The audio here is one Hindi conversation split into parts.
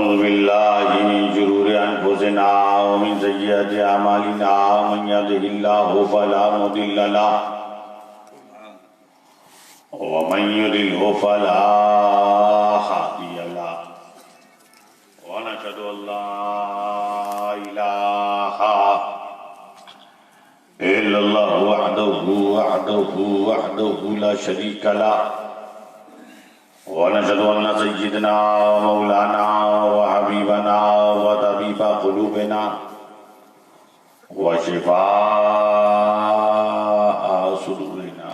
अऊज़ु बिल्लाहि मिन शुरूरि अनफुसिना व मिन सय्यिआति अमालिना मन यहदिहिल्लाहु फला मुदिल्ल लहु व मन युद्लिल्हु फला हादिय लहु व नशहदु अल्ला इलाहा इल्लल्लाहु वहदहु ला शरीका लहु वनशहदु अन्न सय्यिदना व मौलाना व हबीबना व तबीबा कुलूबिना व शिफाआ सुदूरिना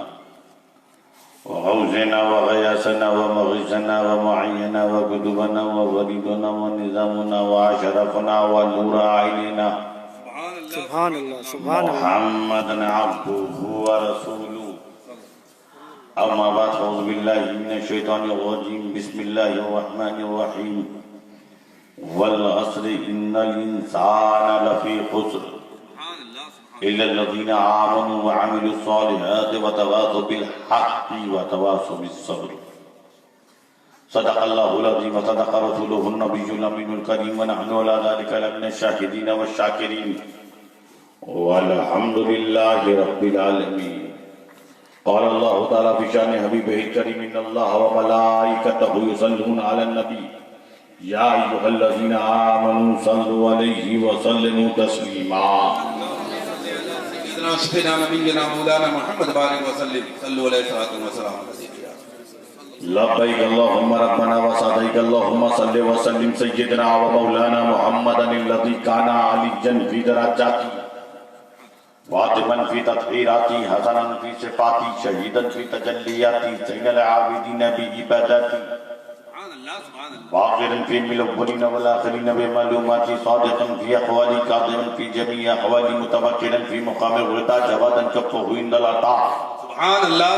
व गौसना व गयासना व मग़ीसना व मुअय्यना व कुतुबना व फरीदना व निज़ामना व अशरफना व नूर आइनिना सुभान अल्लाह सुभान अल्लाह मुहम्मदन अब्दुहु व रसूलुहु अम्मा बाद अऊज़ु बिल्लाहि मिनश शैतानिर रजीम बिस्मिल्लाहिर रहमानिर रहीम वल अस्रि इन्नल इंसाना लफी खुस्र इल्लल लज़ीना आमनू व अमिलुस सालिहाति व तवासौ बिल हक़्क़ि व तवासौ बिस सब्र सदक़ल्लाहुल अज़ीम व सदक़ रसूलुहुन नबियुल अमीनुल करीम व नहनु अला ज़ालिका लमिनश शाहिदीन व शाकिरीन वल्हम्दुलिल्लाहि रब्बिल आलमीन। क़ाल अल्लाहु तआला फ़ी शान हबीबिहिल करीम इन्नल्लाह व मलाइकतहु युसल्लूना अलन नबी या अय्युहल्लज़ीना आमनू सल्लु अलैहि व सल्लिमू तस्लीमा। सय्यिदना नबिय्यिना मौलाना मुहम्मद बारिक व सल्लिम सल्लु अलैहि व सल्लम। लब्बैक अल्लाहुम्मा रब्बना व सअदैक अल्लाहुम्मा सल्लि व सल्लिम सय्यिदना व मौलाना मुहम्मदनिल्लज़ी काना अलिय्यन फ़ी दराजाती वातिबन फी तत्हीराती हसनन फी सिफाती शहीदन फी तजल्लियाती ज़ैनल आबिदीन बी इबादती वाक़िरन फी मिल अव्वलीन वल आखिरीन बि मालूमाती सादिक़न फी अक़वाली कादिमन फी जमी अहवाली मुतवक्किलन फी मुक़ाम रिदा जवादन कफ़हु इंदल अता सुभान अल्लाह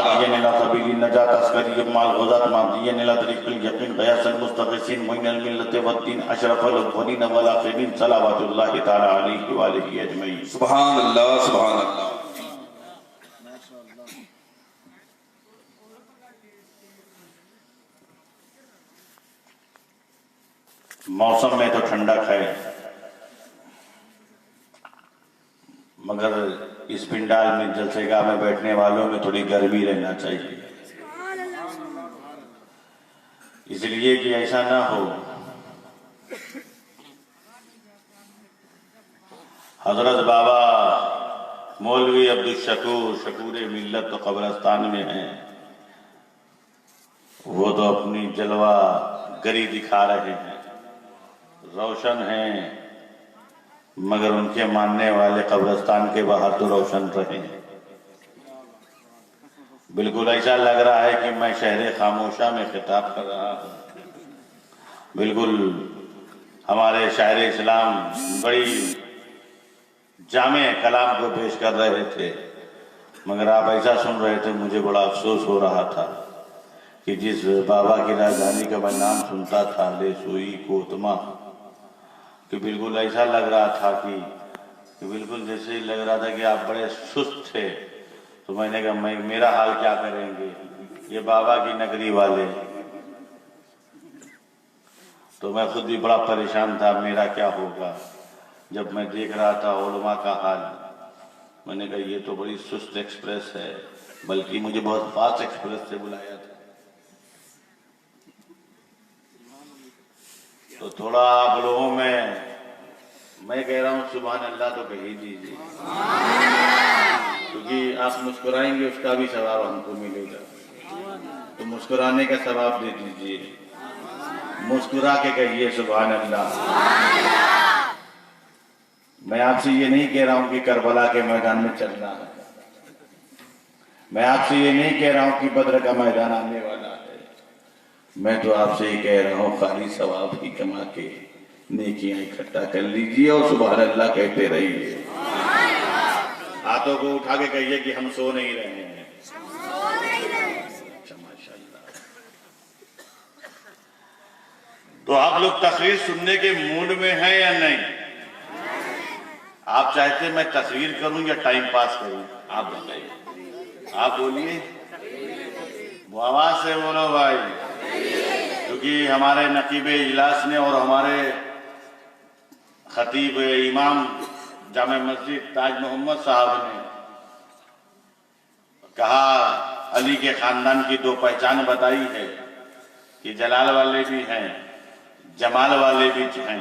आदियन इला सबीलिन नजात अस्करी माल गुज़ात मादियन इला तरीक़िल यक़ीन ग़यासल मुस्तग़ीसिन मुइनल मिल्लत वद्दीन अशरफल अव्वलीन वल आखिरीन सलावतुल्लाहि तआला अलैहि व आलिहि अजमईन। सुभान अल्लाह सुभान अल्लाह। मौसम में तो ठंडक है मगर इस पिंडाल में जलसेगाह में बैठने वालों में थोड़ी गर्मी रहना चाहिए, इसलिए कि ऐसा ना हो हजरत बाबा मौलवी अब्दुल शकूर शकूर मिल्लत तो कब्रिस्तान में हैं, वो तो अपनी जलवा गरी दिखा रहे हैं, रोशन हैं, मगर उनके मानने वाले कब्रिस्तान के बाहर तो रोशन रहे हैं। बिल्कुल ऐसा लग रहा है कि मैं शहर खामोशा में खिताब कर रहा हूँ। बिल्कुल हमारे शायर इस्लाम बड़ी जामे कलाम को पेश कर रहे थे, मगर आप ऐसा सुन रहे थे, मुझे बड़ा अफसोस हो रहा था कि जिस बाबा की राजधानी का मैं नाम सुनता था ले सोई कोतमा, कि बिल्कुल ऐसा लग रहा था कि बिल्कुल जैसे लग रहा था कि आप बड़े सुस्त थे। तो मैंने कहा मैं मेरा हाल क्या करेंगे ये बाबा की नगरी वाले। तो मैं खुद भी बड़ा परेशान था, मेरा क्या होगा जब मैं देख रहा था उलमा का हाल। मैंने कहा ये तो बड़ी सुस्त एक्सप्रेस है, बल्कि मुझे बहुत फास्ट एक्सप्रेस से बुलाया था। तो थोड़ा आप लोगों में मैं कह रहा हूँ सुभान अल्लाह तो कह ही दीजिए, क्योंकि आप मुस्कुराएंगे उसका भी सवाब हमको मिलेगा। तो मुस्कुराने का सवाब दे दीजिए, मुस्कुरा के कहिए सुभान अल्लाह। मैं आपसे ये नहीं कह रहा हूँ कि करबला के मैदान में चलना है, मैं आपसे ये नहीं कह रहा हूँ कि बद्र का मैदान आने वाला है। मैं तो आपसे ही कह रहा हूँ खाली सवाब ही कमा के नेकियां इकट्ठा कर लीजिए और सुभान अल्लाह कहते रहिए। हाथों को उठा के कहिए कि हम सो नहीं रहे हैं। माशाअल्लाह। तो आप लोग तस्वीर सुनने के मूड में हैं या नहीं? आप चाहते मैं तस्वीर करूं या टाइम पास करूं? आप बताइए, आप बोलिए, आवाज से बोलो भाई। चूँकि हमारे नकीब इजलास ने और हमारे खतीब इमाम जामे मस्जिद ताज मोहम्मद साहब ने कहा, अली के खानदान की दो पहचान बताई है कि जलाल वाले भी हैं, जमाल वाले भी हैं।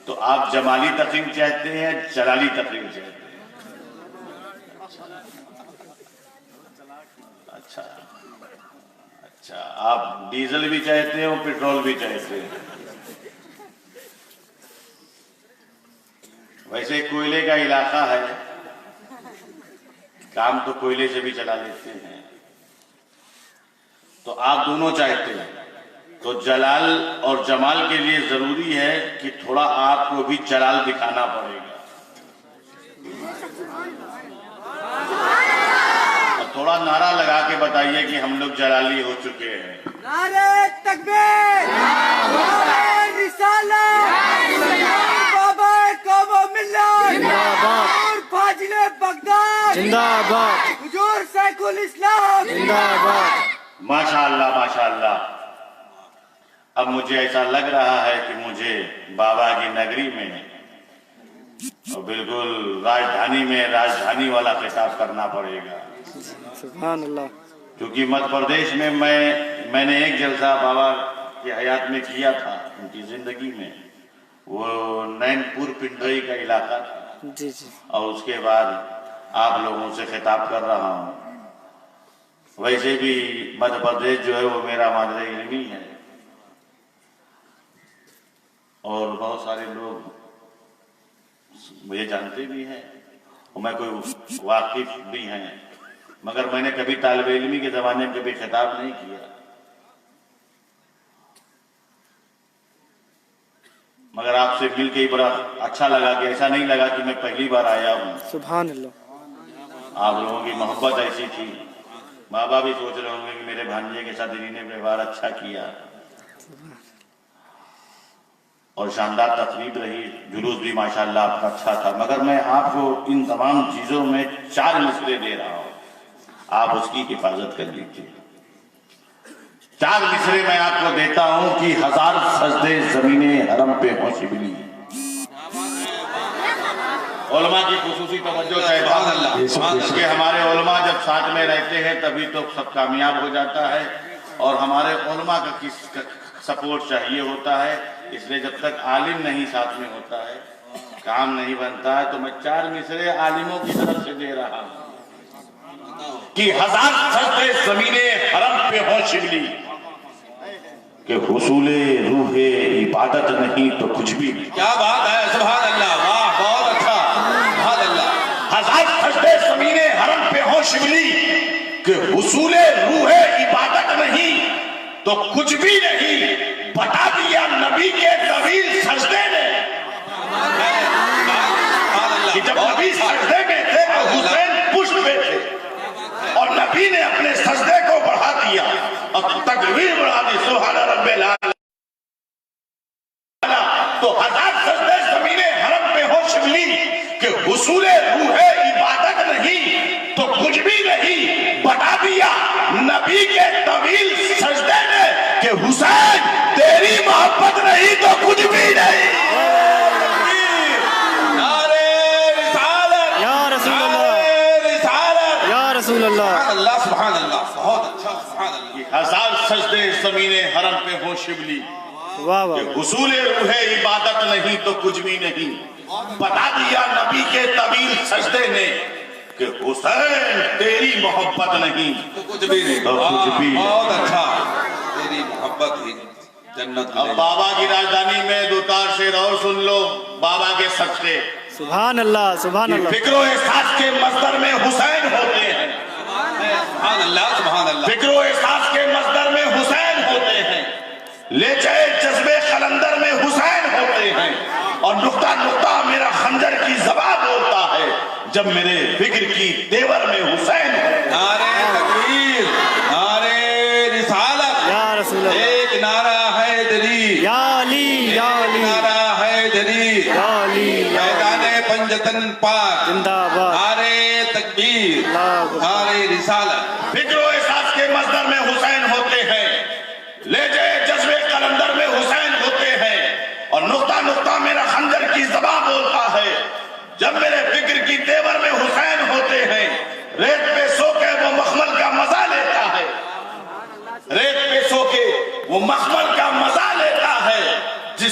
तो आप जमाली तकरीर चाहते हैं, जलाली तकरीर चाहते हैं? अच्छा अच्छा, आप डीजल भी चाहते हैं और पेट्रोल भी चाहते हैं। वैसे कोयले का इलाका है, काम तो कोयले से भी चला लेते हैं। तो आप दोनों चाहते हैं, तो जलाल और जमाल के लिए जरूरी है कि थोड़ा आपको भी जलाल दिखाना पड़ेगा। और थोड़ा नारा लगा के बताइए कि हम लोग जलाली हो चुके हैं। नारे तकबीर, नारे रिसालत, बाबा काबा मिल्लत जिंदाबाद, फाजिले बगदाद जिंदाबाद, हुजूर सैफुल इस्लाम जिंदाबाद। माशाअल्लाह माशाअल्लाह। अब मुझे ऐसा लग रहा है कि मुझे बाबा की नगरी में और बिल्कुल राजधानी में राजधानी वाला खिताब करना पड़ेगा। सुभान अल्लाह। क्योंकि मध्य प्रदेश में मैंने एक जलसा बाबा की हयात में किया था, उनकी जिंदगी में। वो नैनपुर पिंडरी का इलाका था जी जी। और उसके बाद आप लोगों से खिताब कर रहा हूँ। वैसे भी मध्य प्रदेश जो है वो मेरा मादरे इल्मी है और बहुत सारे लोग मुझे जानते भी हैं और मैं कोई वाकिफ भी हैं, मगर मैंने कभी तालिब इल्मी के जमाने में कभी खिताब नहीं किया। मगर आपसे मिल के ही बड़ा अच्छा लगा कि ऐसा नहीं लगा कि मैं पहली बार आया हूँ। सुभान अल्लाह। आप लोगों की मोहब्बत ऐसी थी, बाबा भी सोच रहे होंगे कि मेरे भांजे के साथ इन्हीं ने व्यवहार अच्छा किया और शानदार तकरीब रही, जुलूस भी माशाल्लाह आपका अच्छा था। मगर मैं आपको इन तमाम चीजों में 4 मिसरे दे रहा हूं, आप उसकी हिफाजत कर लीजिए। 4 मिसरे मैं आपको देता हूं कि 1000 सजदे जमीने हरम पे हो शिबली। उलमा की खुसूसी तवज्जो चाहिए कि हमारे उलमा जब साथ में रहते हैं तभी तो सब कामयाब हो जाता है और हमारे उलमा का सपोर्ट चाहिए होता है। इसलिए जब तक आलिम नहीं साथ में होता है काम नहीं बनता है। तो मैं 4 मिसरे आलिमों की तरफ से दे रहा हूं कि 1000 सजदे ज़मीने हरम पे हो शिबली के हुसूले रूहे इबादत नहीं तो कुछ भी नहीं। क्या बात है, सुभान अल्लाह, वाह, बहुत अच्छा, सुभान अल्लाह। 1000 सजदे ज़मीने हरम पे हो शिबली के हुसूले रूहे इबादत नहीं तो कुछ भी नहीं, बता दिया नबी के तवील सजदे ने। कि जब नबी सजदे में थे तो हुसैन पुष्ट में थे और नबी ने अपने सजदे को बढ़ा दिया और तकबीर बढ़ा दी, सुभान रब्बिल आला। तो 1000 सजदे ज़मीने हरम पे हो शिबली के हुसूले रूहे इबादत नहीं तो कुछ भी नहीं, बता दिया नबी के तवील सजदे ने कि हुसैन तेरी मोहब्बत नहीं तो कुछ भी नहीं। नारे रिसालत, या रसूल अल्लाह, नारे रिसालत, या रसूल अल्लाह। सुभान अल्लाह, सुभान अल्लाह, बहुत अच्छा, सुभान अल्लाह। 1000 सजदे ज़मीने हरम पे हो शिबली वाह वाह। हुसूले रूहे इबादत नहीं तो कुछ भी नहीं, बता दिया नबी के तवील सजदे ने कि हुसैन तेरी मोहब्बत नहीं तो कुछ भी नहीं, तो कुछ भी नहीं। बहुत अच्छा, तेरी मोहब्बत ही जन्नत। अब बाबा की राजधानी में 2-4 शेर और सुन लो बाबा के सदके। सुभान अल्लाह, सुभान अल्लाह। फिक्रो एहसास के मस्दर में हुसैन होते हैं, सुभान अल्लाह, सुभान अल्लाह। फिक्रो एहसास के मस्दर में हुसैन होते हैं, ले जाए जज्बे कलंदर में हुसैन होते हैं और नुक्ता नुक्ता मेरा खंजर की ज़बान बोलता है जब मेरे फिक्र की तेवर में हुसैन होते हैं। नारे तकबीर, नारे रिसालत, या रसूल अल्लाह, एक नारा है दली, या अली, या एक अली, नारा है दली, या अली, या मैदाने पंजतन पाक, जिंदाबाद, नारे तकबीर, नारे रिसालत। फिक्रो एहसास के मस्दर में हुसैन होते हैं, ले जाए जज्बे कलंदर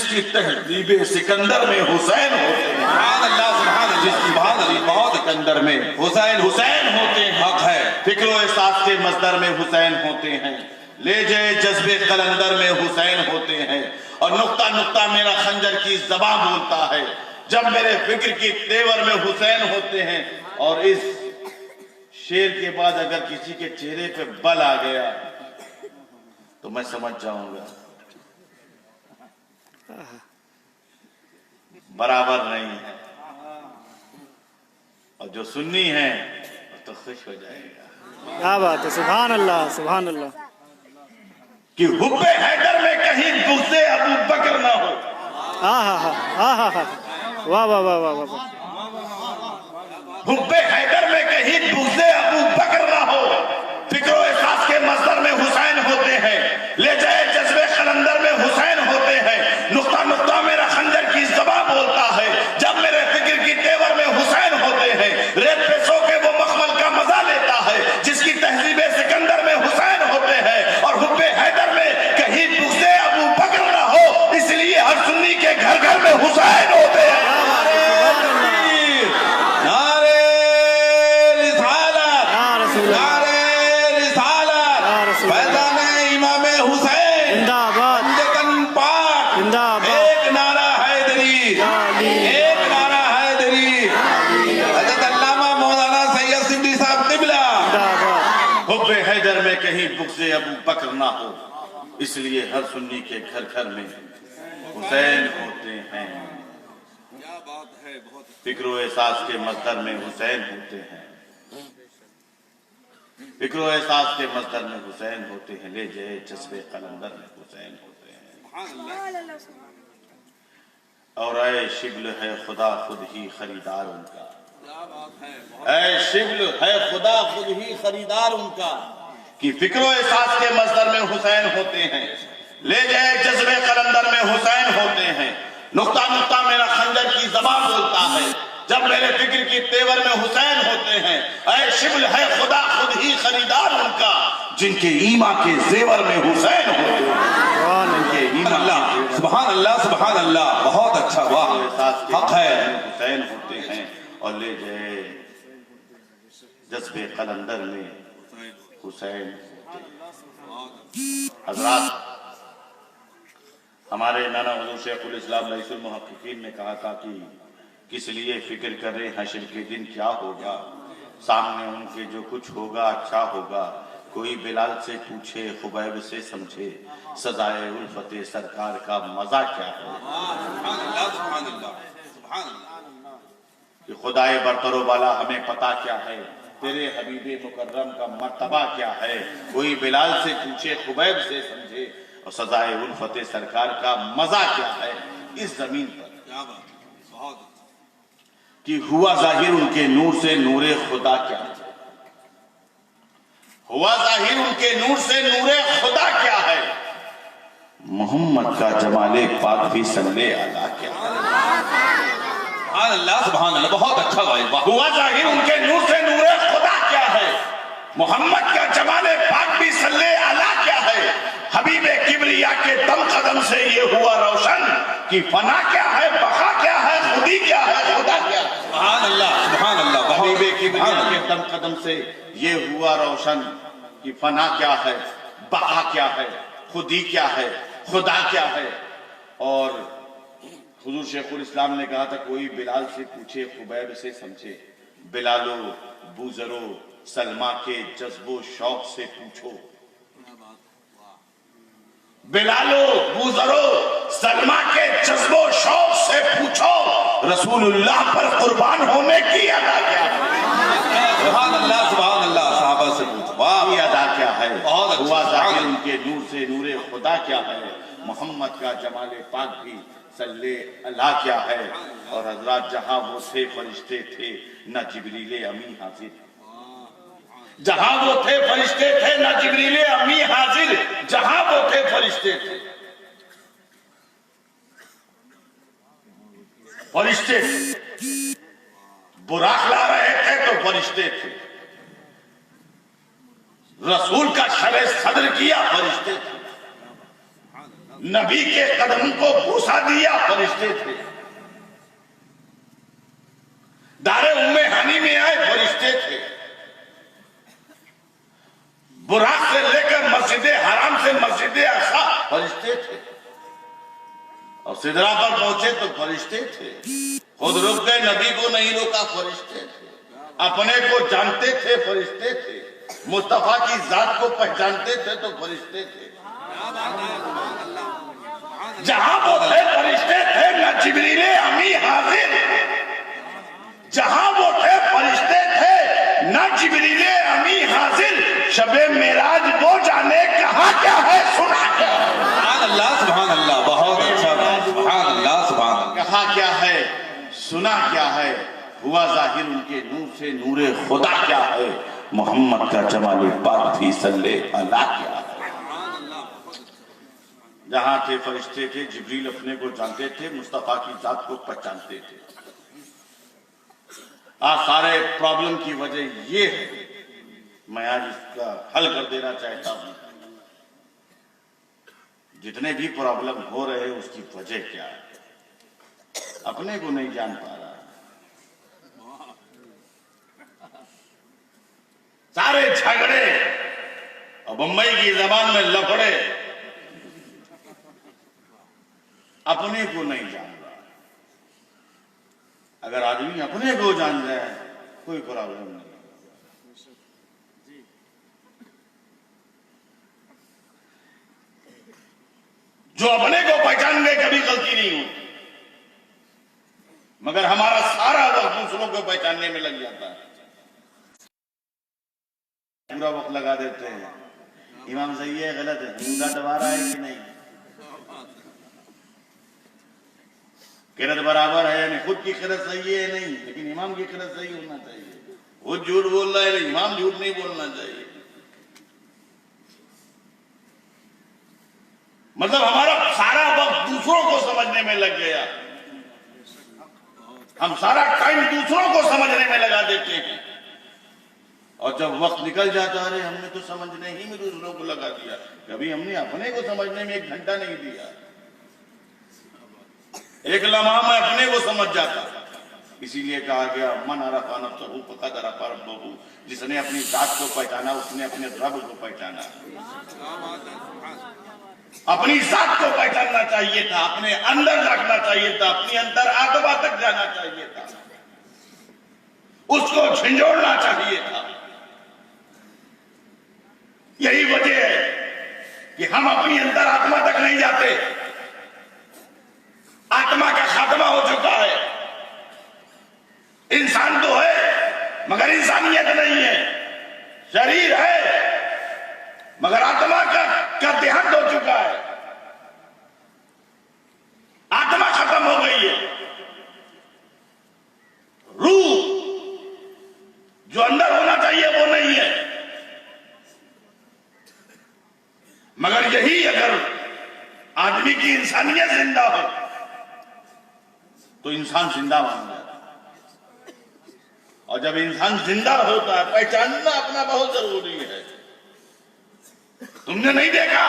जिसकी तहजीब सिकंदर में हुसैन होते हैं, सुभान अल्लाह, सुभान अल्लाह, सुभान अल्लाह, बहुत सिकंदर में हुसैन हुसैन होते हैं, हक है। फिक्र एहसास के मजदर में हुसैन होते हैं, ले जाए जज्बे कलंदर में हुसैन होते हैं, और नुक्ता नुक्ता मेरा खंजर की ज़बान बोलता है जब मेरे फिक्र की तेवर में हुसैन होते हैं। और इस शेर के बाद अगर किसी के चेहरे पे बल आ गया तो मैं समझ जाऊंगा बराबर नहीं है, और जो सुन्नी है वो तो खुश हो जाएगा। क्या बात है, सुभान अल्लाह, सुभान अल्लाह। कि हुब्बे हैदर में कहीं बुग़्ज़े अबू बकर ना हो। वाह वाह वाह वाह वाह। हुब्बे हैदर में कहीं बुग़्ज़े अबू बकर ना हो, फिक्र एहसास के मज़दर में हुसैन होते हैं, ले जाए जज्बे कलंदर में हुसैन होते हैं, नुक्ता नुक्ता मेरा खंजर की ज़बान बोलता है जब मेरे फिक्र की तेवर में हुसैन होते हैं। रेत पे सो के वो मखमल का मजा लेता है जिसकी तहजीब सिकंदर में हुसैन होते हैं, और हुब्बे हैदर में कहीं बुग़्ज़े अबू बकर ना हो, इसलिए हर सुन्नी के घर घर में हुसैन होते हैं। हैदर में कहीं बुग़्ज़े अबू बकर ना हो, इसलिए हर सुन्नी के घर घर में हुसैन होते हैं। क्या बात है, बहुत फिक्र एहसास के मज़दर में हुसैन होते हैं, फिक्र एहसास के मज़दर में हुसैन होते हैं, ले जाए जज्बे कलंदर में हुसैन होते हैं। और ऐ शिबल है खुदा खुद ही खरीदार उनका, ऐ शिबल है खुदा खुद ही खरीदार उनका, कि फिक्र एहसास के मज़दर में हुसैन होते हैं, ले जाए जज्बे कलंदर में हुसैन होते हैं, नुक्ता नुक्ता मेरा खंजर की ज़बान बोलता है जब मेरे फिक्र की तेवर में हुसैन होते हैं। ऐ शिबल है खुदा खुद ही खरीदार उनका, जिनके ईमा के जेवर में हुसैन होते हैं। सुभान अल्लाह, सुभान अल्लाह, बहुत अच्छा, वाह, हक है। हुसैन होते हैं, और ले जाए जज्बे कलंदर में हुसैन होते हैं। हज़रात, हमारे नाना हुज़ूर शेखुल इस्लाम रईसुल मुहक्किकीन ने कहा था कि किस लिए फिक्र करें हश्र के दिन क्या होगा, सामने उनके जो कुछ होगा अच्छा होगा। कोई बिलाल से पूछे, खुबैब से समझे, सजाए उल्फते सरकार का मजा क्या है। कि खुदाए बरतरो वाला हमें पता क्या है, तेरे हबीबे मुकर्रम का मर्तबा क्या है। कोई बिलाल से पूछे, खुबैब से समझे, और सजाए उल्फते सरकार का मजा क्या है इस जमीन पर। कि हुआ जाहिर उनके नूर से नूरे खुदा क्या है, हुआ जाहिर उनके नूर से नूरे खुदा क्या है। मोहम्मद का जमाले पाक भी सल्ले अला क्या है। सुभान अल्लाह, सुभान अल्लाह, बहुत अच्छा भाई, वाह। हुआ जाहिर उनके नूर से नूरे खुदा क्या है, मोहम्मद का जमाले पाक भी सल्ले अला क्या है। हबीबे किबरिया के दम कदम से ये हुआ रोशन, कि फना क्या है, बका क्या है, खुदी क्या है, खुदा क्या है। सुभान अल्लाह, सुभान अल्लाह, हबीबे किबरिया के दम कदम से ये हुआ रोशन, कि फना क्या है, बका क्या है, खुदी क्या है, खुदा क्या है। और हुजूर शेखुल इस्लाम ने कहा था, कोई बिलाल से पूछे, खुबैब से समझे, बिलालो बूजरो सलमा के जज्बो शौक से पूछो। बिलालो बूजरो सलमा के जज्बो शौक से पूछो, रसूलुल्लाह पर कुर्बान होने की अदा क्या है। सुभान अल्लाह, सुभान अल्लाह, साहबा से पूछो, वाह, ये अदा क्या है। बहुत अच्छा। हुआ जाहिर उनके नूर से नूरे खुदा क्या है, मोहम्मद का जमाले पाक भी सल्ले अला क्या है। और हजरात, जहां वो थे फरिश्ते थे न जिब्रीले अमी हाजिर, जहां वो थे फरिश्ते थे न जिब्रीले अमी हाजिर, जहां वो थे फरिश्ते थे, फरिश्ते बुराक ला रहे थे तो फरिश्ते थे, रसूल का शरे सदर किया फरिश्ते थे। नबी के कदम को बूसा दिया, फरिश्ते थे। दारे उम्मे हानी में आए, फरिश्ते थे। बुराक से लेकर मस्जिद हराम से मस्जिद अक्सा, फरिश्ते थे। और सिदरा पर पहुंचे तो फरिश्ते थे। खुद रुक गए, नबी को नहीं रोका, फरिश्ते थे। अपने को जानते थे, फरिश्ते थे। मुस्तफा की जात को पहचानते थे तो फरिश्ते थे। जहां वो थे फरिश्ते थे, न जिब्रीले अमी हाजिर। जहां वो थे फरिश्ते थे, न जिब्रीले अमी हाजिर। शबे मेराज वो जाने कहा क्या है, सुना क्या है। सुभान अल्लाह, सुभान अल्लाह, बहुत अच्छा, सुभान अल्लाह, सुभान अल्लाह। कहा क्या है, सुना क्या है, हुआ जाहिर उनके नूर से नूरे खुदा क्या है। मोहम्मद का जमाल पाक भी सल्ले अला क्या है। जहां थे फरिश्ते थे, जिब्रील अपने को जानते थे, मुस्तफा की जात को पहचानते थे। आज सारे प्रॉब्लम की वजह ये है, मैं आज इसका हल कर देना चाहता हूं। जितने भी प्रॉब्लम हो रहे हैं उसकी वजह क्या है, अपने को नहीं जान पा रहा। सारे झगड़े और बंबई की जबान में लफड़े अपने को नहीं जान रहा। अगर आदमी अपने को जान जाए कोई प्रॉब्लम नहीं। जो अपने को पहचान गए कभी गलती नहीं होती, मगर हमारा सारा वक्त दूसरों को पहचानने में लग जाता है। पूरा वक्त लगा देते हैं, इमाम सही है गलत है, मुद्दा दबा रहा है कि नहीं, किरत बराबर है नहीं, खुद की किरत सही है नहीं, लेकिन इमाम की किरत सही होना चाहिए। वो झूठ बोल रहा है, इमाम झूठ नहीं बोलना चाहिए। मतलब हमारा सारा वक्त दूसरों को समझने में लग गया। हम सारा टाइम दूसरों को समझने में लगा देते हैं, और जब वक्त निकल जाता है, हमने तो समझने ही में दूसरों को लगा दिया, कभी हमने अपने को समझने में 1 घंटा नहीं दिया। एक लम्हा में अपने को समझ जाता। इसीलिए कहा गया, मन अरफा नफ्सहू फक़द अरफा रब्बहू। जिसने अपनी जात को पहचाना उसने अपने रब को पहचाना। अपनी जात को पहचानना चाहिए था, अपने अंदर रखना चाहिए था, अपनी अंदर आत्मा तक जाना चाहिए था, उसको झंझोड़ना चाहिए था। यही वजह है कि हम अपनी अंदर आत्मा तक नहीं जाते। आत्मा का खात्मा हो चुका है। इंसान तो है मगर इंसानियत नहीं है। शरीर है मगर आत्मा का देहांत हो चुका है। आत्मा खत्म हो गई है। रूह जो अंदर होना चाहिए वो नहीं है। मगर यही अगर आदमी की इंसानियत जिंदा हो तो इंसान जिंदा बन जाता है। और जब इंसान जिंदा होता है, पहचानना अपना बहुत जरूरी है। तुमने नहीं देखा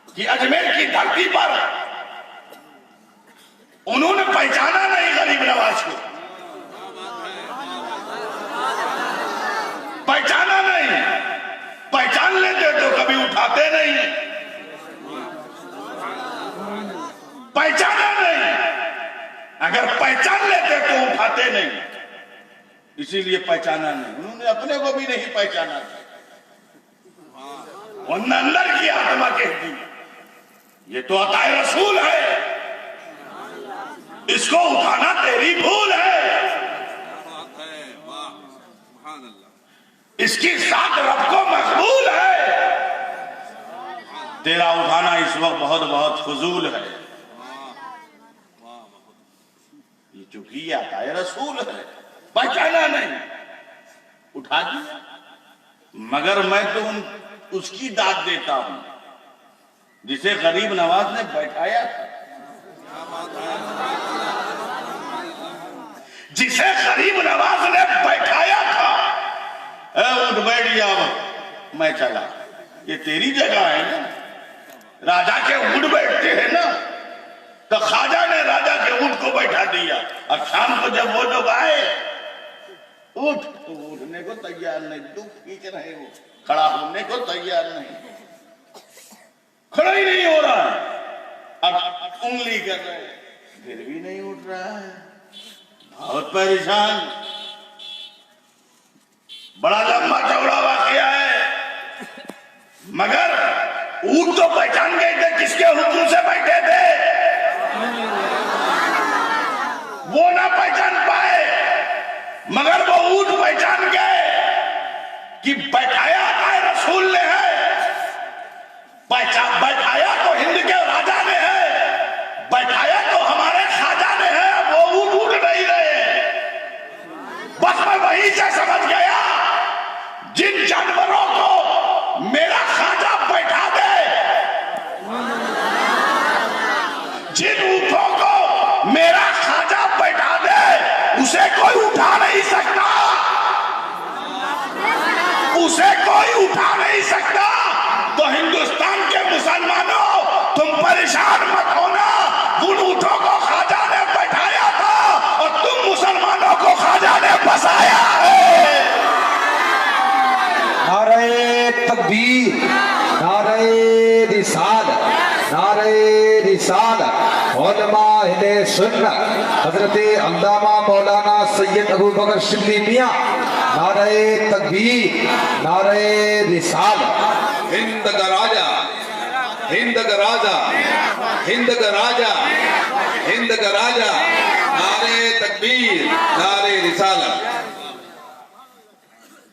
कि अजमेर की धरती पर उन्होंने पहचाना नहीं गरीब नवाज को, पहचाना नहीं। पहचान लेते तो कभी उठाते नहीं, पहचाना नहीं। अगर पहचान लेते तो उठाते नहीं, इसीलिए पहचाना नहीं। उन्होंने अपने को भी नहीं पहचाना था। वरना अंदर की आत्मा कहती ये तो अताए रसूल है, इसको उठाना तेरी भूल है। इसकी साथ रब को मकबूल है। तेरा उठाना इस वक्त बहुत बहुत फजूल है। ये चूंकि ये अताए रसूल है, पहचाना नहीं, उठा दिया। मगर मैं तो उसकी दाद देता हूं जिसे गरीब नवाज ने बैठाया था, जिसे गरीब नवाज ने बैठाया था। उठ बैठ जाओ, मैं चला, ये तेरी जगह है ना। राजा के ऊँट बैठते हैं ना, तो ख्वाजा ने राजा के ऊँट को बैठा दिया। और शाम को जब वो लोग आए, ऊँट तो उठने को तैयार नहीं, दुख खींच रहे हो, खड़ा होने को तैयार नहीं, खड़ा ही नहीं हो रहा है। अब उंगली कर रहे हैं, फिर भी नहीं उठ रहा है, बहुत परेशान। बड़ा लंबा चौड़ा वाकया है, मगर ऊँट तो पहचान गए थे किसके हुक्म से बैठे थे, वो ना पहचान पाए, मगर वो ऊँट पहचान गए कि बैठाया है रसूल ने है, बैठाया तो हिंद के राजा ने है, बैठाया तो हमारे ख्वाजा ने है। वो ऊँट उठ नहीं रहे। बस मैं वहीं से समझ गया, जिन जानवरों को मेरा ख्वाजा बैठा दे, जिन ऊँटों को मेरा ख्वाजा बैठा दे, उसे कोई उठा नहीं सकता, उसे कोई उठा नहीं सकता। तो हिंदुस्तान के मुसलमानों, तुम परेशान मत होना, उन ऊँटों को ख्वाजा ने बैठाया था और तुम मुसलमानों को ख्वाजा ने बसाया है। नारे तकबीर, नारे रिसालत, नारे रिसालत, उलमा अहले सुन्नत हजरत अल्लामा मौलाना सैयद अबू बकर शिबली मियां, नारे तकबीर, नारे रिसालत। हिंद का राजा, हिंद का राजा, हिंद का राजा, हिंद का राजा, नारे तकबीर, नारे रिसालत।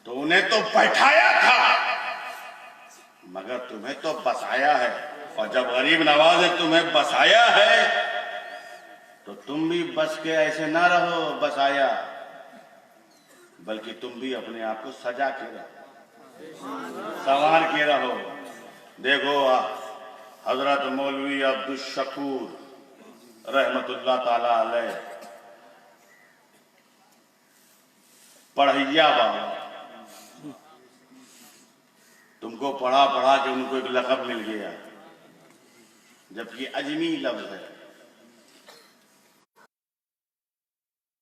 तो उन्हें तो बैठाया था, मगर तुम्हें तो बसाया है। और जब गरीब नवाज ने तुम्हें बसाया है, तो तुम भी बस के ऐसे ना रहो बसाया, बल्कि तुम भी अपने आप को सजा के रहो, संवार के रहो। देखो हजरत मौलवी अब्दुल शकूर रहमतुल्लाह ताला अलैह, पढ़ैया बाबा, तुमको पढ़ा पढ़ा के उनको एक लक़ब मिल गया, जबकि अजमी लफ्ज है।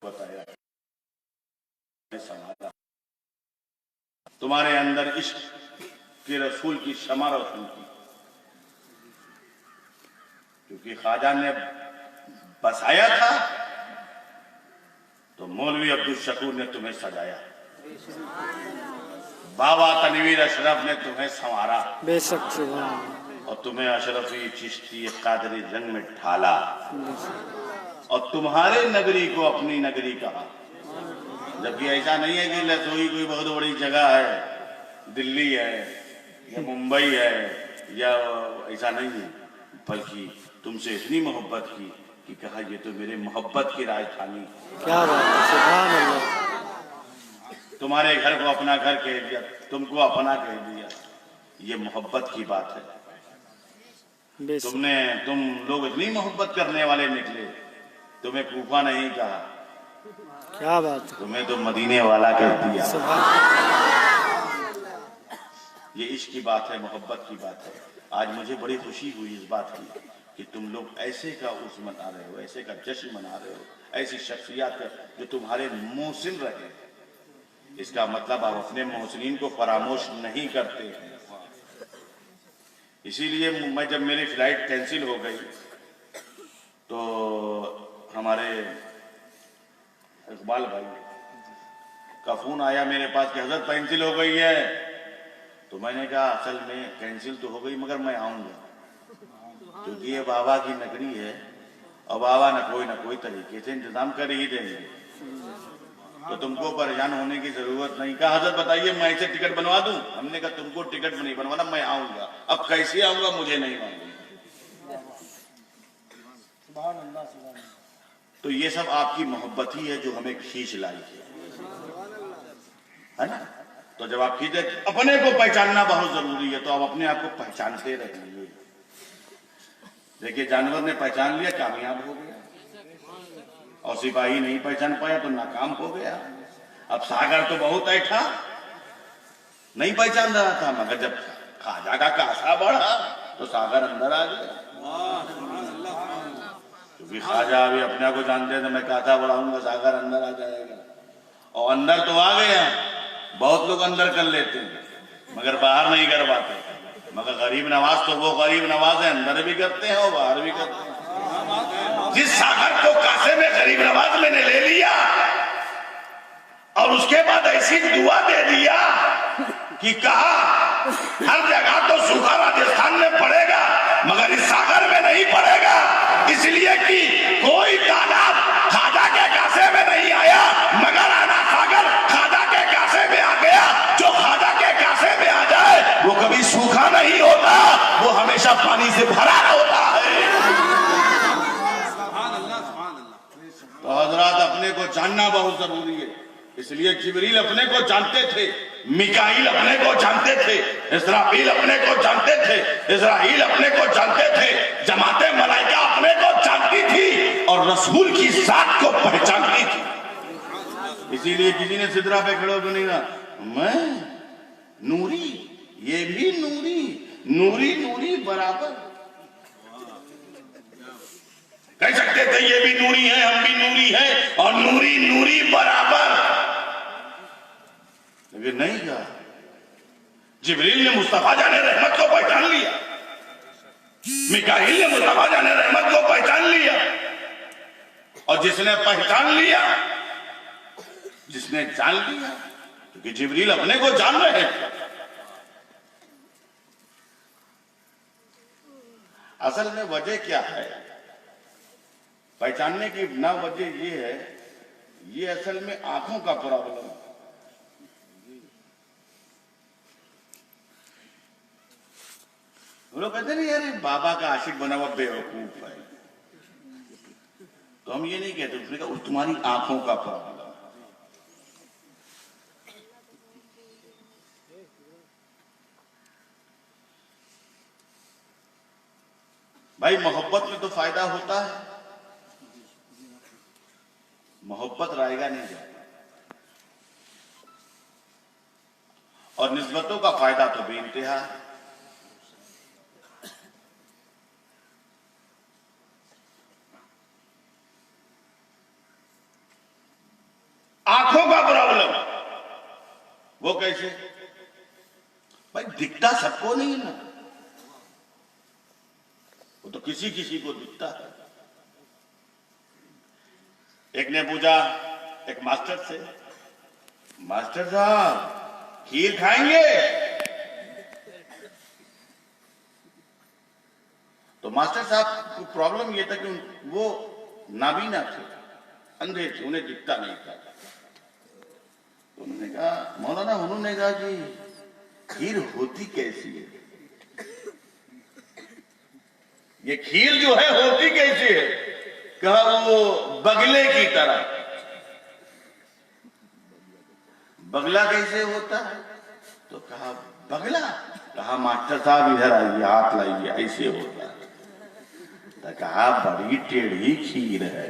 बताया संभाला, तुम्हारे अंदर इश्क के रसूल की शमा रोशन की, क्योंकि ख्वाजा ने बसाया था, तो मौलवी अब्दुल शकूर ने तुम्हें सजाया, बाबा तनवीर अशरफ ने तुम्हें संवारा, बेशक सुभान, और तुम्हें अशरफी चिश्ती कादरी रंग में ढाला, और तुम्हारे नगरी को अपनी नगरी कहा। जबकि ऐसा नहीं है कि लसोई कोई बहुत बड़ी जगह है, दिल्ली है या मुंबई है, या ऐसा नहीं है, बल्कि तुमसे इतनी मोहब्बत की कि कहा ये तो मेरे मोहब्बत की राजधानी। क्या बात है, सुभान अल्लाह। तुम्हारे घर को अपना घर कह दिया, तुमको अपना कह दिया, ये मोहब्बत की बात है। बेशक, तुम लोग इतनी मोहब्बत करने वाले निकले, तुम्हें कूफा नहीं कहा, क्या बात है, तुम्हें तो मदीने वाला कह दिया। सुभान। ये इश्क की बात है, मोहब्बत की बात है। आज मुझे बड़ी खुशी हुई इस बात की कि तुम लोग ऐसे का उर्स मना रहे हो, ऐसे का जश्न मना रहे हो, ऐसी शख्सियत जो तुम्हारे मोहसिन रहे। इसका मतलब आप अपने मोहसिनीन को फरामोश नहीं करते हैं। इसीलिए मैं जब मेरी फ्लाइट कैंसिल हो गई, तो हमारे इकबाल भाई का फोन आया मेरे पास कि हजरत कैंसिल हो गई है। तो मैंने कहा असल में कैंसिल तो हो गई, मगर मैं आऊंगा, क्योंकि ये बाबा की नगरी है और बाबा ना कोई तरीके से इंतजाम कर ही देंगे, तो तुमको परेशान होने की जरूरत नहीं। कहा हजरत बताइए मैं ऐसे टिकट बनवा दूं? हमने कहा तुमको टिकट नहीं बनवाना, मैं आऊंगा। अब कैसे आऊंगा मुझे नहीं मालूम। तो ये सब आपकी मोहब्बत ही है जो हमें खींच लाई है ना। तो जब आप खींचे, अपने को पहचानना बहुत जरूरी है, तो आप अपने आप को पहचानते रहिए। देखिए जानवर ने पहचान लिया, कामयाब हो गया, और सिपाही नहीं पहचान पाया तो नाकाम हो गया। अब सागर तो बहुत ऐठा, नहीं पहचान रहा था, मगर जब खाजा का कासा बढ़ा तो तो सागर अंदर आ गया। क्योंकि ख्वाजा अभी अपने को जानते थे, मैं काथा बढ़ाऊंगा सागर अंदर आ जाएगा, और अंदर तो आ गया। बहुत लोग अंदर कर लेते हैं मगर बाहर नहीं कर पाते। मगर गरीब नवाज तो वो गरीब नवाज है, अंदर भी करते हैं और बाहर भी करते हैं। जिस सागर को कासे में गरीब नवाज मैंने ले लिया और उसके बाद ऐसी दुआ दे दिया कि कहा हर जगह तो सूखा राजस्थान में पड़ेगा मगर इस सागर में नहीं पड़ेगा, इसलिए कि कोई तालाब ख्वाजा के कासे में नहीं आया मगर आना सागर ख्वाजा के कासे में आ गया। जो ख्वाजा के कासे में आ जाए वो कभी सूखा नहीं होता, वो हमेशा पानी से भरा होता है। तो हजरात अपने को जानना बहुत जरूरी है। इसलिए जिब्रील अपने को जानते थे, मिकाईल अपने को जानते थे, इसराफील अपने को जानते थे, इस्राईल अपने को जानते थे, जमाते मलाइका अपने को जानती थी और रसूल की जात को पहचानती थी। इसीलिए किसी ने सिदरा पे खड़े होकर नहीं कहा मैं नूरी, ये भी नूरी, नूरी नूरी बराबर। कह सकते थे ये भी नूरी है, हम भी नूरी है और नूरी नूरी बराबर, लेकिन नहीं कहा। जिब्रील ने मुस्तफा जाने रहमत को पहचान लिया, मिकाईल ने मुस्तफा जाने रहमत को पहचान लिया, और जिसने पहचान लिया, जिसने जान लिया, क्योंकि जिब्रील अपने को जान रहे थे। असल में वजह क्या है पहचानने की? ना वजह ये है, ये असल में आंखों का प्रॉब्लम है। लोग कहते नहीं यार बाबा का आशिक बना हुआ बेवकूफ है, तो हम ये नहीं कहते, उसने कहा तुम्हारी आंखों का प्रॉब्लम। भाई मोहब्बत में तो फायदा होता है, मोहब्बत रायगा नहीं जाता, और निस्बतों का फायदा तो बेइंतहा है। आंखों का प्रॉब्लम वो कैसे? भाई दिखता सबको नहीं ना, वो तो किसी किसी को दिखता है। एक ने पूछा एक मास्टर से, मास्टर साहब खीर खाएंगे? तो मास्टर साहब को प्रॉब्लम यह था कि वो नाबीना थे, अंधे थे, उन्हें दिखता नहीं था। तो उन्होंने कहा, मौलाना उन्होंने कहा कि खीर होती कैसी है? ये खीर जो है होती कैसी है? कहा वो बगले की तरह। बगला कैसे होता है? तो कहा बगला? कहा मास्टर साहब इधर आइए, हाथ लाइए, ऐसे होता है। तो कहा बड़ी टेढ़ी खीर है।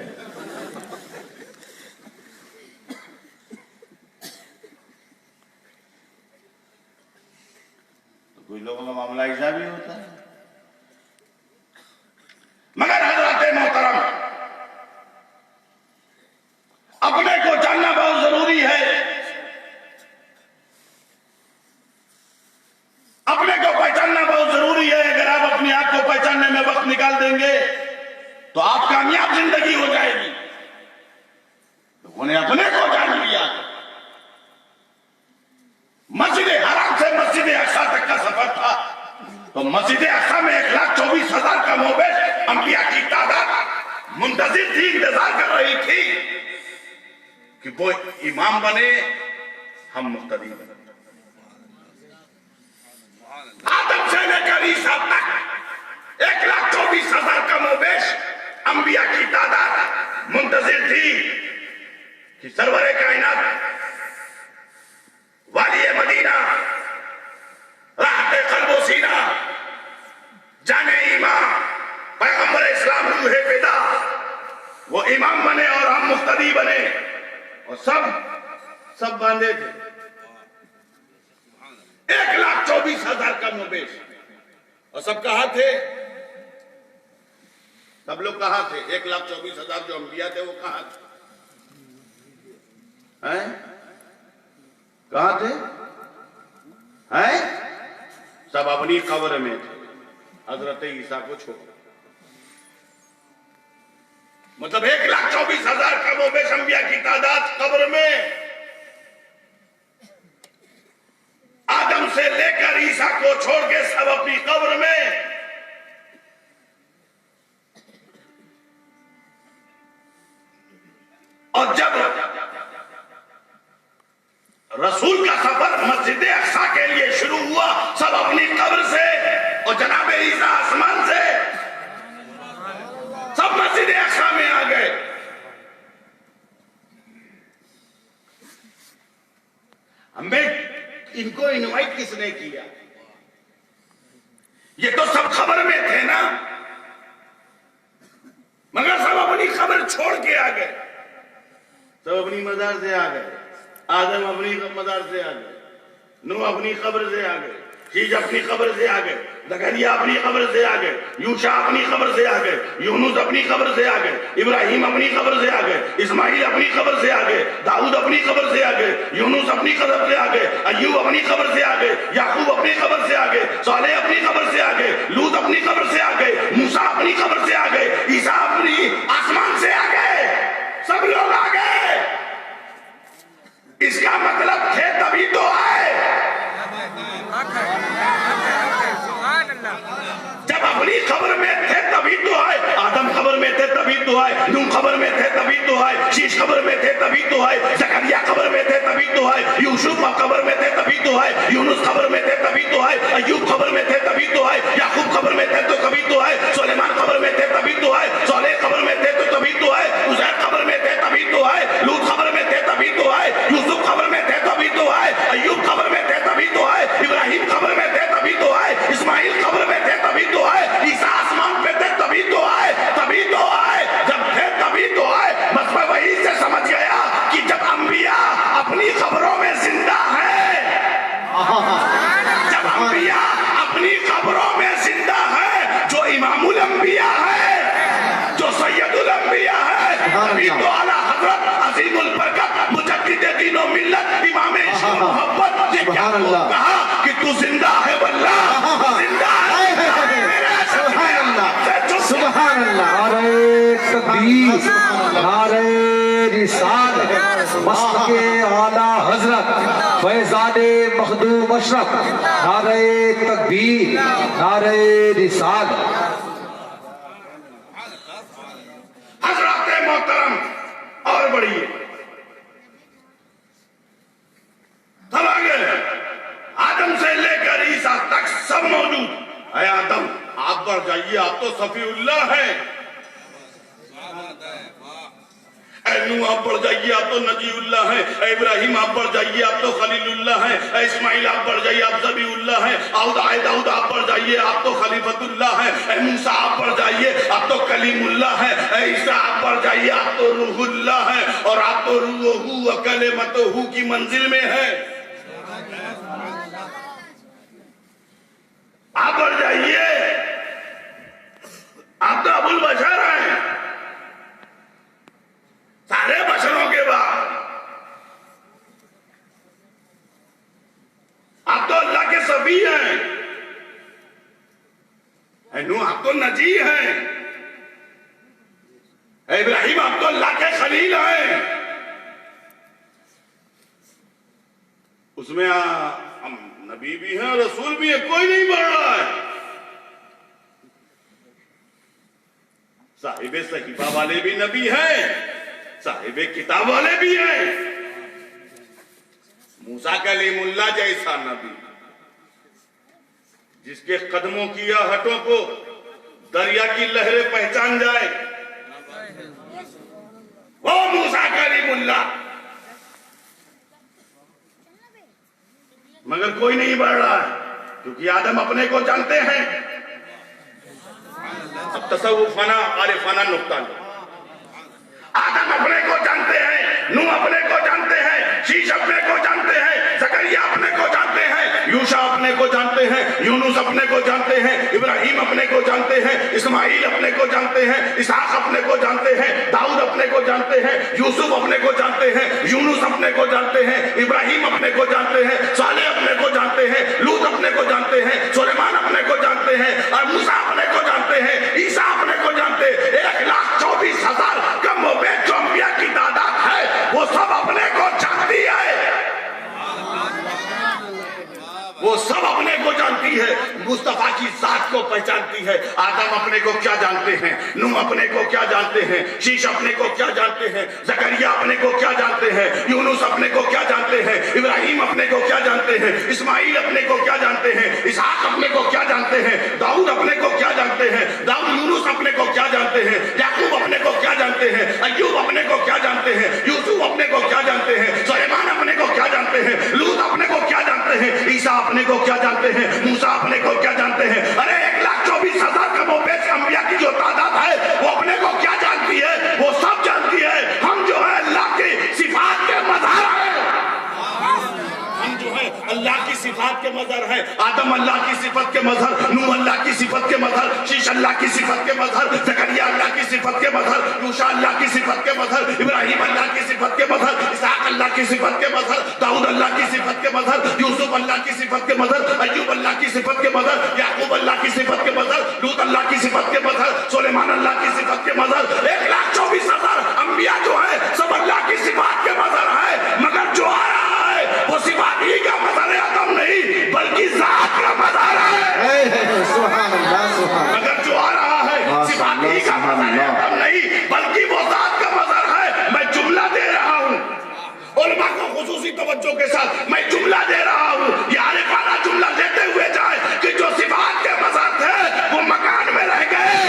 तो कुछ लोगों का मामला ऐसा भी होता है। मगर हज़रत मोहतरम, अपने को जानना बहुत जरूरी है। अपने को पहचानना बहुत जरूरी है। अगर आप अपने आप को पहचानने में वक्त निकाल देंगे तो आप कामयाब जिंदगी हो जाएगी। लोगों ने अपने को जान लिया। मस्जिद हराम से मस्जिद अक्सा तक का सफर था, तो मस्जिद अक्सा में 1,24,000 का मोबेश अंबिया की तादाद मुंतजिर थी, इंतजार कर रही थी कि वो इमाम बने, हम मुक्तदी बने। आदम से लेकर ईसा तक 1,24,000 का मोबेश अंबिया की तादाद मुंतजिर थी कि सरवरे कायनात वाली मदीना, राहते कल्बो सीना, जाने ईमान, पैगंबर इस्लाम रूहे पिदा, वो इमाम बने और हम मुक्तदी बने, और सब बांधे थे। 1,24,000 का मोबेश। और सब कहां थे? सब लोग कहां थे? 1,24,000 जो अंबिया थे वो कहां थे? हैं? कहां थे? हैं? सब अपनी कब्र में थे, हजरत ईसा को छोड़। मतलब 1,24,000 कमोबेश अंबिया की तादाद कब्र में, आदम से लेकर ईसा को छोड़ के सब अपनी कब्र में। और जब रसूल का सफर मस्जिद अक्सा के लिए शुरू हुआ, सब अपनी कब्र से, और जनाब ईसा आसमान से, सब मस्जिद अक्सा में आ गए। हमें इनको इनवाइट किसने किया? ये तो सब खबर में थे ना, मगर सब अपनी खबर छोड़ के आ गए। सब अपनी मजार से आ गए। आदम अपनी मजार से आ गए, नूह अपनी कब्र से आ गए, शीश अपनी कब्र से आ गए, जकरिया अपनी कब्र से आ गए, यूशा अपनी कब्र से आ गए, यूनुस अपनी कब्र से आ गए, इब्राहिम अपनी कब्र से आ गए, इस्माइल अपनी कब्र से आ गए, दाऊद अपनी कब्र से आ गए, यूनुस अपनी कब्र से आ गए, अय्यूब अपनी कब्र से आ गए, याकूब अपनी कब्र से आ गए, सालेह अपनी कब्र से आ गए, लूत अपनी कब्र से आ गए, मूसा अपनी कब्र से आ गए, ईसा अपनी आसमान से आ गए। सब लोग आ गए। इसका मतलब थे तभी तो आए। जब अपनी खबर में थे तभी तो आए। आदम खबर में थे तभी तो आए, नूह खबर में थे तभी तो आए, शीश खबर में थे तभी तो आए, जकरिया खबर में थे तभी तो आए, यूसुफ खबर में थे तभी तो आए, यूनुस खबर में थे तभी तो आए, अय्यूब खबर में थे तभी तो आए, याकूब खबर में थे तो कभी तो आए, सुलेमान खबर में थे तभी तो आए, सालेह खबर में थे तो तभी तो आए, उज़ैर खबर में थे तभी तो आए, लूत खबर में थे तभी तो आए, यूसुफ खबर में थे तभी तो आए, अय्यूब खबर में थे तभी तो आए, इब्राहिम खबर में थे तभी तो आए, इस्माइल खबर में थे तभी तो आए, ईसा आसमान पे थे तभी तो आए, तभी तो आए। जब थे तभी तो आए। बस मैं वही से समझ गया कि जब अंबिया अपनी खबरों में जिंदा है, जब अंबिया अपनी खबरों में जिंदा है, जो इमामुल अंबिया है, जो सैयदुल अंबिया है, तभी तो आला हजरत अजीमुल बरकत मुजद्दिद दीन व मिल्लत इमाम इश्क व मोहब्बत ने क्या कहा कि तू जिंदा है वल्लाह, जिंदा है। सुभान अल्लाह। नारे तकबीर, नारे रिसालत, मस्तके आला हजरत फैजाने मखदूम अशरफ, नारे तकबीर, नारे रिसालत। हजरत मोहतरम और बढ़िए तब आगे आदम से लेकर ईसा तक सब मौजूद है। आदम आप बढ़ जाइए, आप तो सफीउल्लाह हैं। नूह आप बढ़ जाइए, आप तो नजीउल्लाह हैं। इब्राहिम आप बढ़ जाइए, आप तो खलीलुल्लाह हैं। इस्माइल आप बढ़ जाइए, आप ज़बीउल्लाह हैं। दाऊद आप बढ़ जाइए, आप तो खलीफतुल्लाह हैं। मूसा आप बढ़ जाइए, आप तो कलीमुल्लाह हैं। ईसा आप बढ़ जाइए, आप तो रूहुल्लाह हैं। और आप तो रूहु व कलिमतहु की मंजिल में हैं। आप बढ़ जाइए, आप तो अबुल बशर हैं। सारे बशरों के बाद आप तो अल्लाह के सफी हैं। नूह आप तो नजी हैं। इब्राहिम आप तो अल्लाह के खलील हैं। उसमें हम नबी भी हैं, रसूल भी है, कोई नहीं बढ़ रहा है। साहिबे सहीफा वाले भी नबी हैं, साहिबे किताब वाले भी हैं। मूसा कलीमुल्लाह जैसा नबी, जिसके कदमों की आहटों को दरिया की लहरें पहचान जाए, वो मूसा कलीमुल्लाह। मगर कोई नहीं बढ़ रहा है, क्योंकि आदम अपने को जानते हैं। अब तसव्वुफ फना आरिफाना नुक्ता लो। आदम अपने को जानते हैं, नूह अपने को जानते हैं, शीश अपने को जानते हैं, जकरिया अपने को जानते हैं, यूशा अपने को जानते हैं, यूनुस अपने को जानते हैं, इब्राहिम अपने को जानते हैं, इस्माइल अपने को जानते हैं, इसहाक अपने को जानते हैं, दाऊद अपने को जानते हैं, यूसुफ अपने को जानते हैं, यूनुस अपने को जानते हैं, इब्राहिम अपने को जानते हैं, साले अपने को जानते हैं, लूत अपने को जानते हैं, सुलेमान अपने को जानते हैं, और मूसा अपने को जानते हैं, ईसा अपने को जानते हैं। 1,24,000 कम बेच जो अंबिया की तादाद है, वो सब अपने को जानती है, वो सब अपने को जानती है, मुस्तफा की जात को पहचानती है। आदम अपने को क्या जानते हैं, नूह अपने को क्या जानते हैं, शीश अपने को क्या जानते हैं, जकरिया अपने को क्या जानते हैं, यूनुस अपने को क्या जानते हैं, इब्राहिम अपने को क्या जानते हैं, इस्माइल अपने को क्या जानते हैं, इसहाक अपने को क्या जानते हैं, दाऊद अपने को क्या जानते हैं, दाऊद यूनुस अपने को क्या जानते हैं, याकूब अपने को क्या जानते हैं, अय्यूब अपने को क्या जानते हैं, यूसुफ अपने को क्या जानते हैं, सुलेमान अपने को क्या जानते हैं, लूत अपने को क्या जानते हैं, ईसा अपने को क्या जानते हैं, मूसा अपने को क्या जानते हैं। अरे 1,24,000 कमोबेश अंबिया की जो तादाद है, वो अपने को क्या जानती है, वो सब जानती है। हम जो है अल्लाह की सिफात के मज़हर है, हम जो है अल्लाह की सिफात के मज़हर है। आदम अल्लाह की सिफत के मज़हर, नूह अल्लाह की सिफत के मज़हर, शीश अल्लाह की सिफत के मज़हर, जकरिया अल्लाह की सिफत के मज़हर, मूसा अल्लाह की सिफत के मज़हर, इब्राहिम अल्लाह की सिफत के मज़हर, इसहाक अल्लाह की सिफत के मज़हर, दाऊद अल्लाह की सिफत के मज़हर, यूसुफ अल्लाह की सिफत के मज़हर, अय्यूब अल्लाह की सिफत के मज़हर, याकूब अल्लाह की सिफत के मज़हर, लूत अल्लाह की सिफत के मज़हर, सुलेमान अल्लाह की सिफत के मज़हर। 1,24,000 अंबिया जो है सब अल्लाह की सिफात के मज़हर है, मगर जो आ रहा है वो सिफात ही का मज़हर है, आदम नहीं बल्कि जात का मज़हर है। सुभान अल्लाह, सुभान मगर जो आ रहा है सिफात ही का मज़हर है, आदम नहीं बल्कि वो जात का मज़हर है। मैं जुमला दे रहा हूँ, उलमा को खुसूसी तवज्जो के साथ मैं जुमला दे रहा हूँ, यार वाला जुमला लेते हुए जाए कि जो सिफात के मज़हर थे वो मकान में रह गए,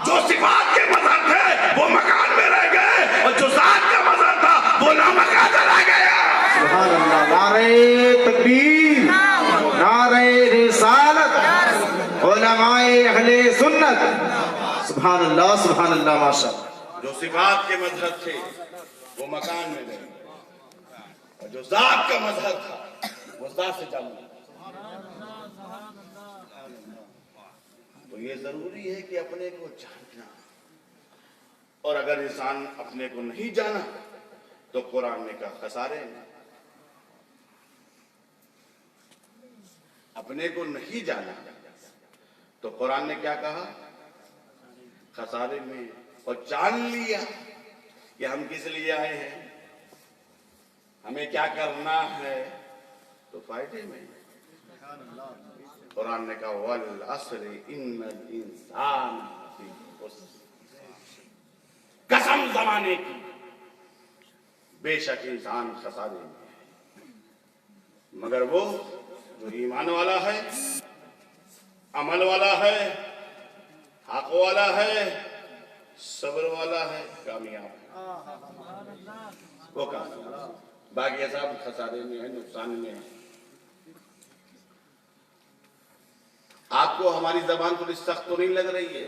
जो सिफात के मज़हर थे वो मकान में रह गए, और जो जात का मज़हर था वो नामकान रह गया। सुभान अल्लाह। नारे तकबीर, नारे रिसालत, उलमाए अहले सुन्नत। सुभान अल्लाह, सुभान अल्लाह, माशाअल्लाह। जो सिफात के मज़हर थे वो मकान में गए, और जो जात का मज़हर था वो जात से जाना। तो ये जरूरी है कि अपने को जानना, और अगर इंसान अपने को नहीं जाना तो कुरान ने कहा खसारे में। अपने को नहीं जाना तो कुरान ने क्या कहा, खसारे में। और जान लिया कि हम किस लिए आए हैं, हमें क्या करना है, तो फायदे में। कुरान ने कहा वल अस्र इन्नल इंसान लफी खुस्र, कसम जमाने की बेशक इंसान खसारे में है, मगर वो जो ईमान वाला है, अमल वाला है, हक वाला है, सब्र वाला है, कामयाब है, वो कामयाब। बाकी सब खसारे में है, नुकसान में है। आपको हमारी जबान थोड़ी सख्त तो नहीं लग रही है,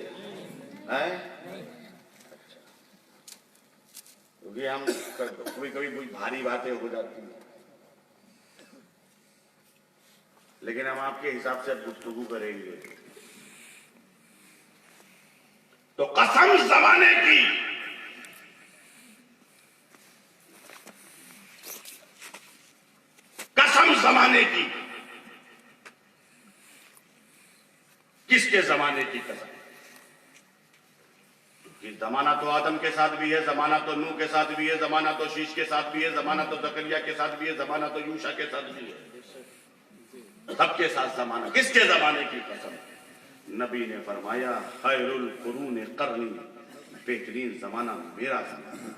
क्योंकि हम कभी कभी कुछ भारी बातें हो जाती हैं, लेकिन हम आपके हिसाब से गुफ्तगू करेंगे। तो कसम जमाने की, कसम जमाने की, किसके जमाने की कसम? कि जमाना तो आदम के साथ भी है, जमाना तो नूह के साथ भी है, जमाना तो शीश के साथ भी है, जमाना तो जकरिया के साथ भी है, जमाना तो यूशा के साथ भी है, सबके साथ जमाना। किसके जमाने की कसम? नबी ने फरमाया खैरुल कुरून करनी, बेहतरीन जमाना मेरा जमाना।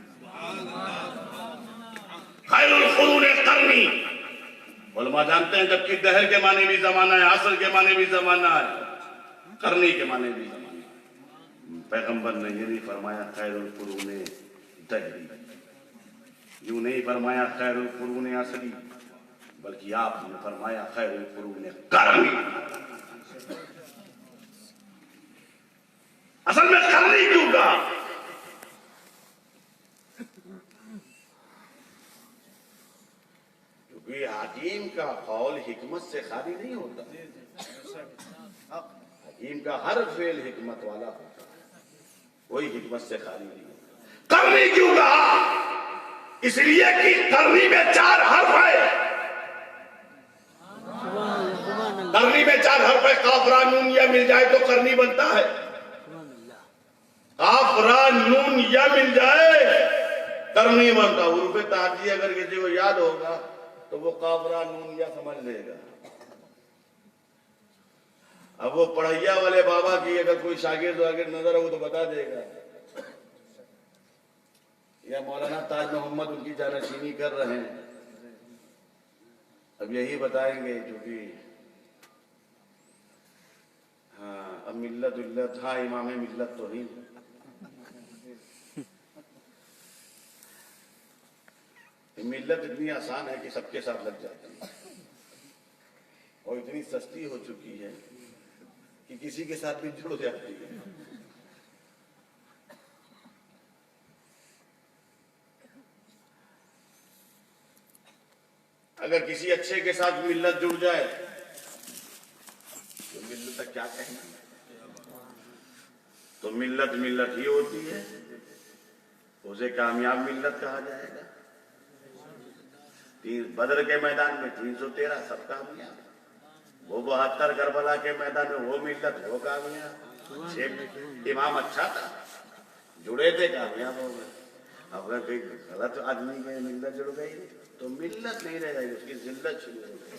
खैरुल कुरून करनी, उलमा जानते हैं जबकि दहर के माने भी जमाना है, असर के माने भी जमाना है, करनी के माने भी जमाना। पैगंबर ने ये नहीं फरमाया खैरुल कुरून दहरी, यूं नहीं फरमाया खैरुल कुरून असली, बल्कि आपने फरमाया खैरुल कुरून करनी। असल में करनी क्यों कहा? क्योंकि क्योंकि हकीम का कौल हिकमत से खाली नहीं होता, हकीम का हर फेल हिकमत वाला होता है, कोई हिकमत से खाली नहीं होता। करनी क्यों कहा? इसलिए कि करनी में 4 हर्फ है, करनी में 4 हर्फ है। काफ रा नून या मिल जाए तो करनी बनता है, काफ रा नून या मिल जाए करनी बनता। हुरूफ ताजी अगर किसी को याद होगा तो वो काफ रा नून या समझ लेगा। अब वो पढ़ैया वाले बाबा की अगर कोई शागिर्द वागिर्द नजर हो तो बता देगा, या मौलाना ताज मोहम्मद उनकी जानशीनी कर रहे हैं, अब यही बताएंगे क्योंकि हाँ अब मिल्लत उल्लत, हाँ इमाम मिल्लत तो ही मिल्लत इतनी आसान है कि सबके साथ लग जाती है और इतनी सस्ती हो चुकी है कि किसी के साथ भी जुड़ जाती है। अगर किसी अच्छे के साथ मिल्लत जुड़ जाए तो मिल्लत का क्या कहना, तो मिल्लत मिल्लत ही होती है, उसे कामयाब मिल्लत कहा जाएगा। बदर के मैदान में 313 सब कामयाब, वो 72 करबला के मैदान में वो मिल्लत वो कामयाब। 6 इमाम अच्छा था, जुड़े थे, कामयाब हो गए। अगर कोई गलत आदमी में मिल्लत जुड़ गई तो मिल्लत नहीं रह जाएगी, उसकी जिल्लत शुरू हो गई।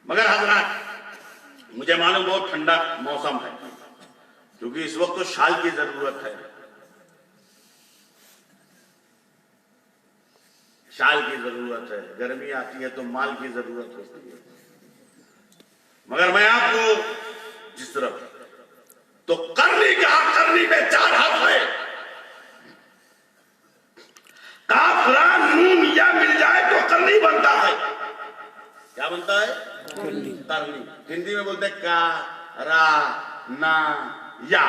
मगर हजरात मुझे मालूम बहुत ठंडा मौसम है, क्योंकि इस वक्त तो शाल की जरूरत है, शाल की जरूरत है। गर्मी आती है तो माल की जरूरत होती है। मगर मैं आपको जिस तरफ तो करनी कहा, करनी में 4 हर्फ है, काफ रा नून या मिल जाए तो करनी बनता है। क्या बनता है? करनी। हिंदी में बोलते का रा ना या।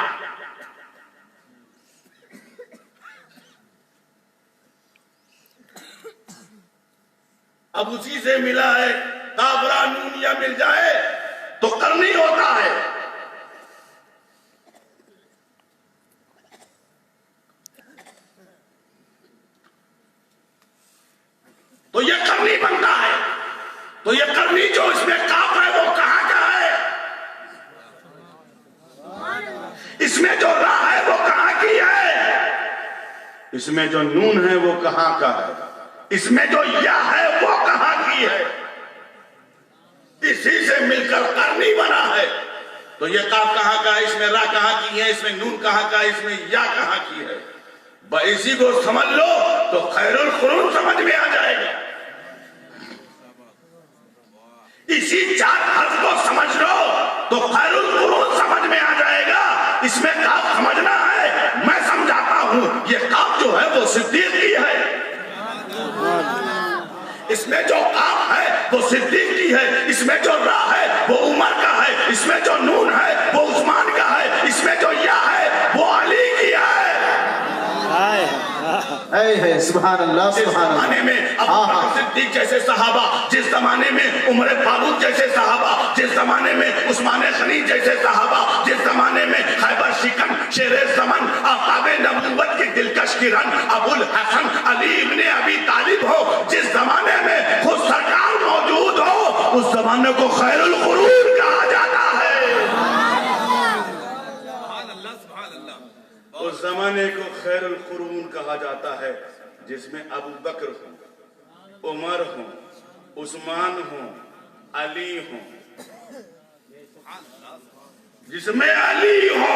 अब उसी से मिला है, काफ रा नून या मिल जाए तो करनी होता है। तो ये करनी बनता है। तो ये करनी जो इसमें काफ है वो कहां का है? इसमें जो रा है वो कहां की है? इसमें जो नून है वो कहां का है? इसमें जो या है वो कहां की है? इसी से मिलकर करनी बना है। तो ये काफ कहां का है? इसमें रा कहां की है? इसमें नून कहां का है? इसमें या कहां की है? इसी को समझ लो तो खैरुल कुरून समझ में आ जाएगा। इसी 4 हर्फ को समझ लो तो खैरुल कुरून समझ में आ जाएगा। इसमें काफ समझना है, मैं समझाता हूं। ये काफ जो है वो सिद्दीक की है, इसमें जो काफ है वो सिद्दीक की है, इसमें जो रा है वो उमर का है, इसमें जो नून है वो उस्मान का है, इसमें जो या है वो अली की है। सुभान अल्लाह, सुभान अल्लाह। जमाने में अबू बकर सिद्दीक जैसे सहाबा, जिस जमाने में उमर फारूक जैसे सहाबा, जिस जमाने में उस्मान गनी जैसे सहाबा, जिस जमाने में खैबर शिकन शेरे ज़मान आफ़ताबे नबुव्वत की दिलकश किरण अबुल हसन अली इब्ने अबी तालिब हो, जिस जमाने में खुद सरकार मौजूद हो, उस जमाने को खैरुल कुरून कहा जाता है। उस जमाने को खैरुल कुरून कहा जाता है जिसमें अबू बकर हो, उमर हो, उस्मान हो, अली हो, जिसमें अली हो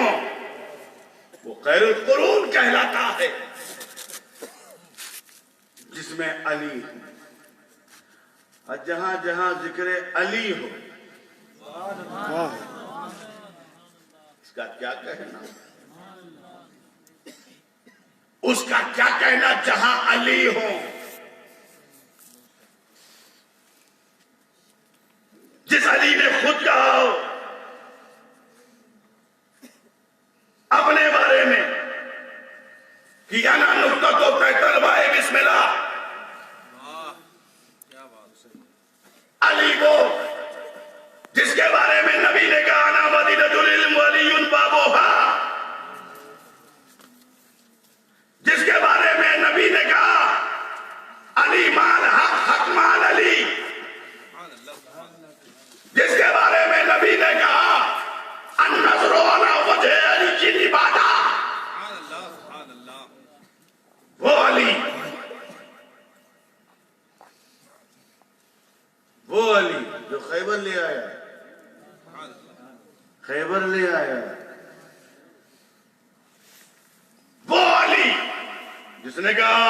वो खैरुल कुरून कहलाता है। जिसमें अली हो, और जहां जहां जिक्र अली हो इसका क्या कहना, उसका क्या कहना। जहां अली हो, जिस अली ने खुद कहा हो उसने कहा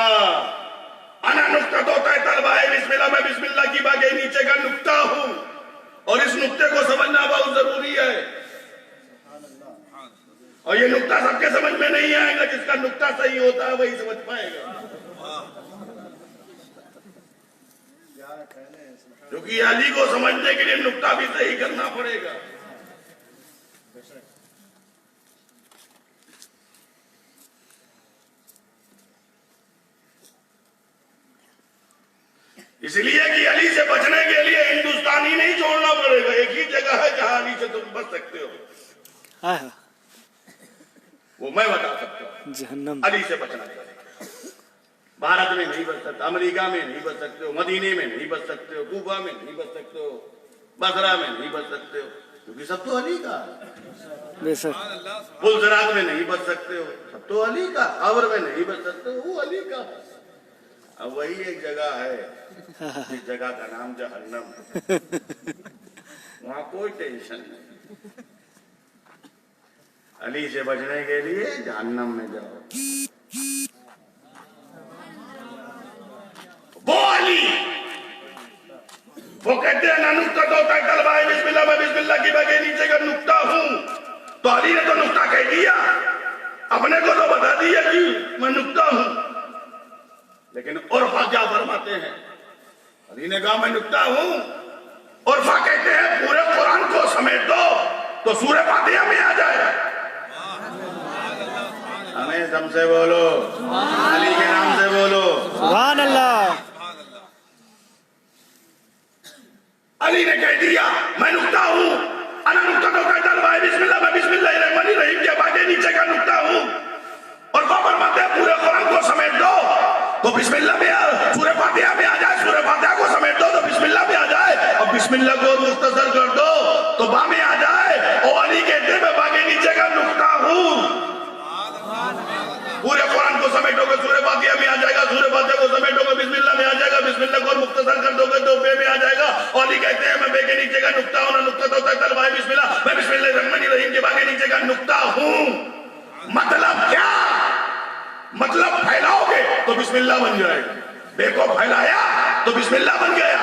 अना नुक्ता तो तय तलवाए बिस्मिल्लाह, मैं बिस्मिल्लाह की बागे नीचे का नुक्ता हूं और इस नुक्ते को समझना बहुत जरूरी है। और ये नुक्ता सबके समझ में नहीं आएगा, जिसका नुक्ता सही होता है वही समझ पाएगा, क्योंकि अली को समझने के लिए नुक्ता भी सही करना पड़ेगा। इसलिए कि अली से बचने के लिए हिंदुस्तान ही नहीं छोड़ना पड़ेगा, एक ही जगह है जहां अली से तुम बच सकते हो, हाँ वो मैं बता सकता हूं। जहन्नम। अली से बचना पड़ेगा। भारत में नहीं बच सकते, अमेरिका में नहीं बच सकते हो, मदीने में नहीं बच सकते हो, कूबा में नहीं बच सकते हो, बसरा में नहीं बच सकते हो, क्योंकि सब तो अली का है। बेशक। गुलजरात में नहीं बच सकते हो, सब तो अली का। खबर में नहीं बच सकते हो, वो अली का है। अब वही एक जगह है जिस जगह का नाम जहन्नम, वहां कोई टेंशन नहीं। अली से बचने के लिए जहन्नम में जाओ। वो अली, वो कहते हैं ना नुक्ता तो तलवाए बिस्मिल्लाह, मैं बिस्मिल्लाह की बागे नीचे का नुक्ता हूं। तो अली ने तो नुक्ता कह दिया, अपने को तो बता दिया कि मैं नुक्ता हूं, लेकिन उर्फा क्या फरमाते हैं? अली ने कहा मैं नुक्ता हूं, उर्फा कहते हैं पूरे कुरान को समेट दो तो सूरह फातिहा में आ जाए। हमें दम से बोलो, अली के नाम से बोलो, सुभान अल्लाह। अली ने कह दिया मैं नुक्ता हूं, अना नुक्ता तो कहता है बिस्मिल्लाह, मैं बिस्मिल्लाहिर्रहमानिर्रहीम के बागे नीचे का नुक्ता हूं। और वो फरमाते हैं पूरे कुरान को समेट दो तो बिस्मिल्लाह में सूरह फातिहा में आ जाए, सूरह फातिहा को समेट दो तो बिस्मिल्लाह में आ जाए, और बिस्मिल्लाह को मुख्तसर कर दो तो बा में आ जाए। और अली कहते हैं मैं बागे नीचे का नुक्ता हूं। पूरे कुरान को समेटोगे सूरह फातिहा में आ जाएगा, सूरह फातिहा को समेटोगे बिस्मिल्लाह में आ जाएगा, बिस्मिल्लाह को मुख्तसर कर दोगे तो बे में आ जाएगा। और अली कहते हैं मैं बे के नीचे का नुक्ता हूं, ना नुक्ता तो तलवाए बिस्मिल्लाह, मैं बिस्मिल्लाहिर्रहमानिर्रहीम के बागे नीचे का नुक्ता हूं। मतलब क्या? मतलब फैलाओगे तो बिस्मिल्लाह बन जाएगा, देखो फैलाया तो बिस्मिल्लाह बन गया,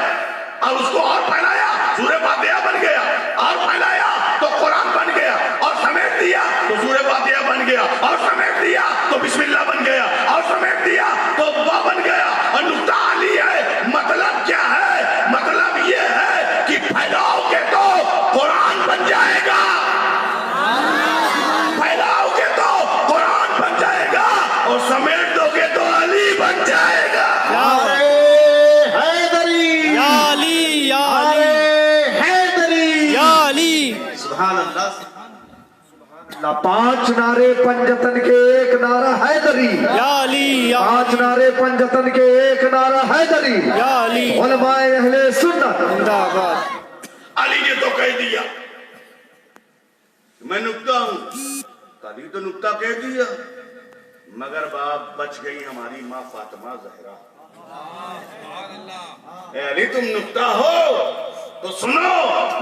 और उसको और फैलाया सूरह फातिहा बन गया, और फैलाया तो कुरान बन गया, और समेट दिया तो सूरह फातिहा बन गया, और समेट दिया तो बिस्मिल्लाह बन गया, और समेट दिया तो वाह बन गया। और नुक्ता अली है। मतलब क्या है? मतलब ये है कि फैलाओगे तो कुरान बन जाएगा, फैलाओगे तो कुरान बन जाएगा, और समेट दोगे तो अली बन जाएगा। हैदरी या अली, या अली, हैदरी या अली। सुभान अल्लाह। 5 नारे पंजतन के एक नारा हैदरी, या अली, या 5 नारे पंजतन के एक नारा हैदरी, या अली। उलमाए अहले सुन्नत जिंदाबाद। अली ने तो कह दिया मैं नुक्ता हूं, अली तो नुक्ता कह दिया, मगर बाप बच गई हमारी माँ फातिमा ज़हरा। अली तुम नुक्ता हो तो सुनो,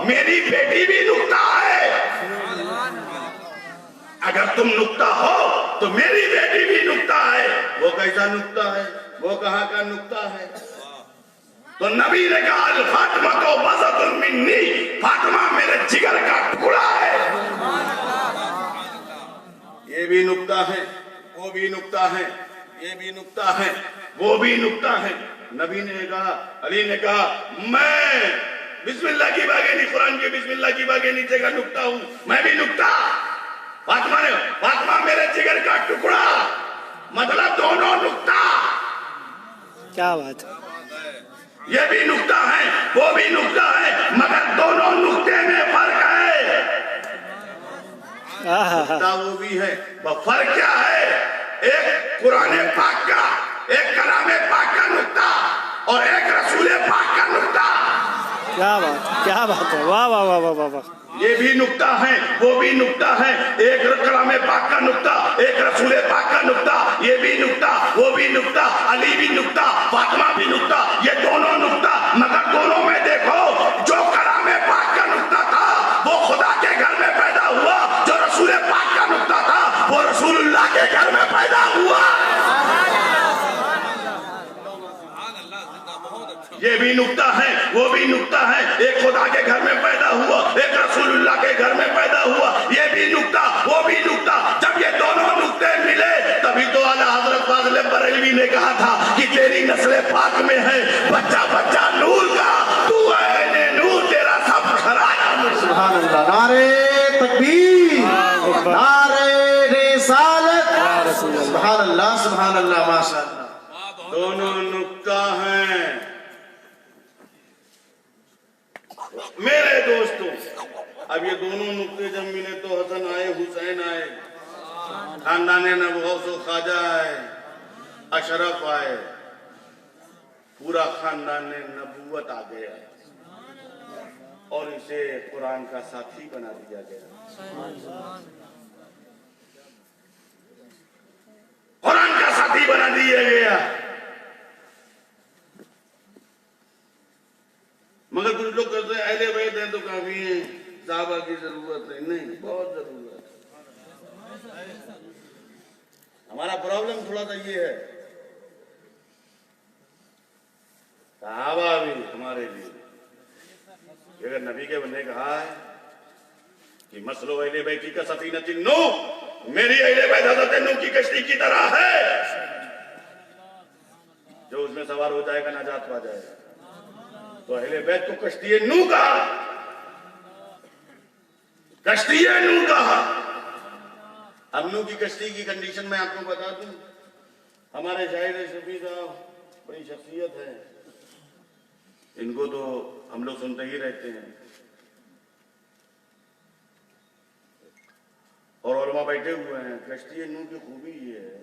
मेरी बेटी भी नुक्ता है। अगर तुम नुक्ता हो तो मेरी बेटी भी नुक्ता है। वो कैसा नुक्ता है? वो कहाँ का नुक्ता है? तो नबी ने कहा अल फातिमा तो बज़तुन मिन्नी, फातिमा मेरे जिगर का टुकड़ा है। ये भी नुक्ता है, वो भी नुक्ता है, ये भी नुक्ता है, वो भी नुक्ता है। नबी ने कहा, अली ने कहा मैं बिस्मिल्लाह की बागे नहीं, कुरान के बिस्मिल्लाह की बागे नीचे का नुक्ता हूं, मैं भी नुक्ता। फातिमा ने, फातिमा मेरे जिगर का टुकड़ा, मतलब दोनों नुक्ता। क्या बात है। ये भी नुक्ता है, वो भी नुक्ता है, मगर दोनों नुक्ते में फर्क है। नुक्ता वो भी है, वो फर्क क्या है? एक कुरान पाक का, एक कलाम पाक का नुक्ता, और एक रसूल पाक का नुक्ता। क्या बात है, क्या बात है। वाह वाह वाह वाह वाह वाह। ये भी नुक्ता है, वो भी नुक्ता है, एक कलाम पाक का नुक्ता, एक रसूल पाक का नुक्ता, ये भी नुक्ता, वो भी नुक्ता, अली भी नुक्ता, फातिमा भी नुक्ता, ये दोनों नुक्ता। मगर दोनों में देखो, जो कलाम पाक का नुक्ता था वो खुदा के घर में पैदा हुआ, जो रसूल पाक का नुक्ता था वो रसूलुल्लाह के घर में पैदा हुआ। भी नुक्ता है, एक खुदा के घर में पैदा हुआ, एक रसूलुल्लाह के घर में पैदा हुआ, ये भी नुक्ता वो भी नुक्ता। जब ये दोनों नुक्ते मिले तभी तो आला हजरत फाज़िल बरेलवी ने कहा था कि तेरी नस्ल पाक में है बच्चा बच्चा नूर का, तू है नूर, तेरा सब खराया। सुभान अल्लाह। नारे तकबीर, नारे रिसालत। सुभान अल्लाह, सुभान अल्लाह, माशाअल्लाह। दोनों नुक्ता हैं मेरे दोस्तों। अब ये दोनों नुक्ते जब मिले तो हसन आए, हुसैन आए, खानदान नबूवत ख्वाजा आए, अशरफ आए, पूरा खानदान नबूवत आ गया और इसे कुरान का साथी बना दिया गया। कुरान का साथी बना दिया गया। मगर कुछ लोग कहते हैं अहले बैत हैं तो काफी है, साहबा की जरूरत नहीं, बहुत जरूरत है। हमारा प्रॉब्लम थोड़ा सा ये है, साहबा भी हमारे लिए, अगर नबी के बंदे कहा है कि मसलो अहले बैत का सफीनतिन नूह, मेरी अहले बैत हज़रत नूह की कश्ती की तरह है, जो उसमें सवार हो जाएगा नजात पा जाएगा। तो अहले बैत को कश्ती नूह कहा, कश्ती नूह कहा। अब नूह की कश्ती की कंडीशन मैं आपको बता दूं, हमारे शायर शफी साहब बड़ी शख्सियत है, इनको तो हम लोग सुनते ही रहते हैं और उलमा बैठे हुए हैं। कश्ती नूह की खूबी ये है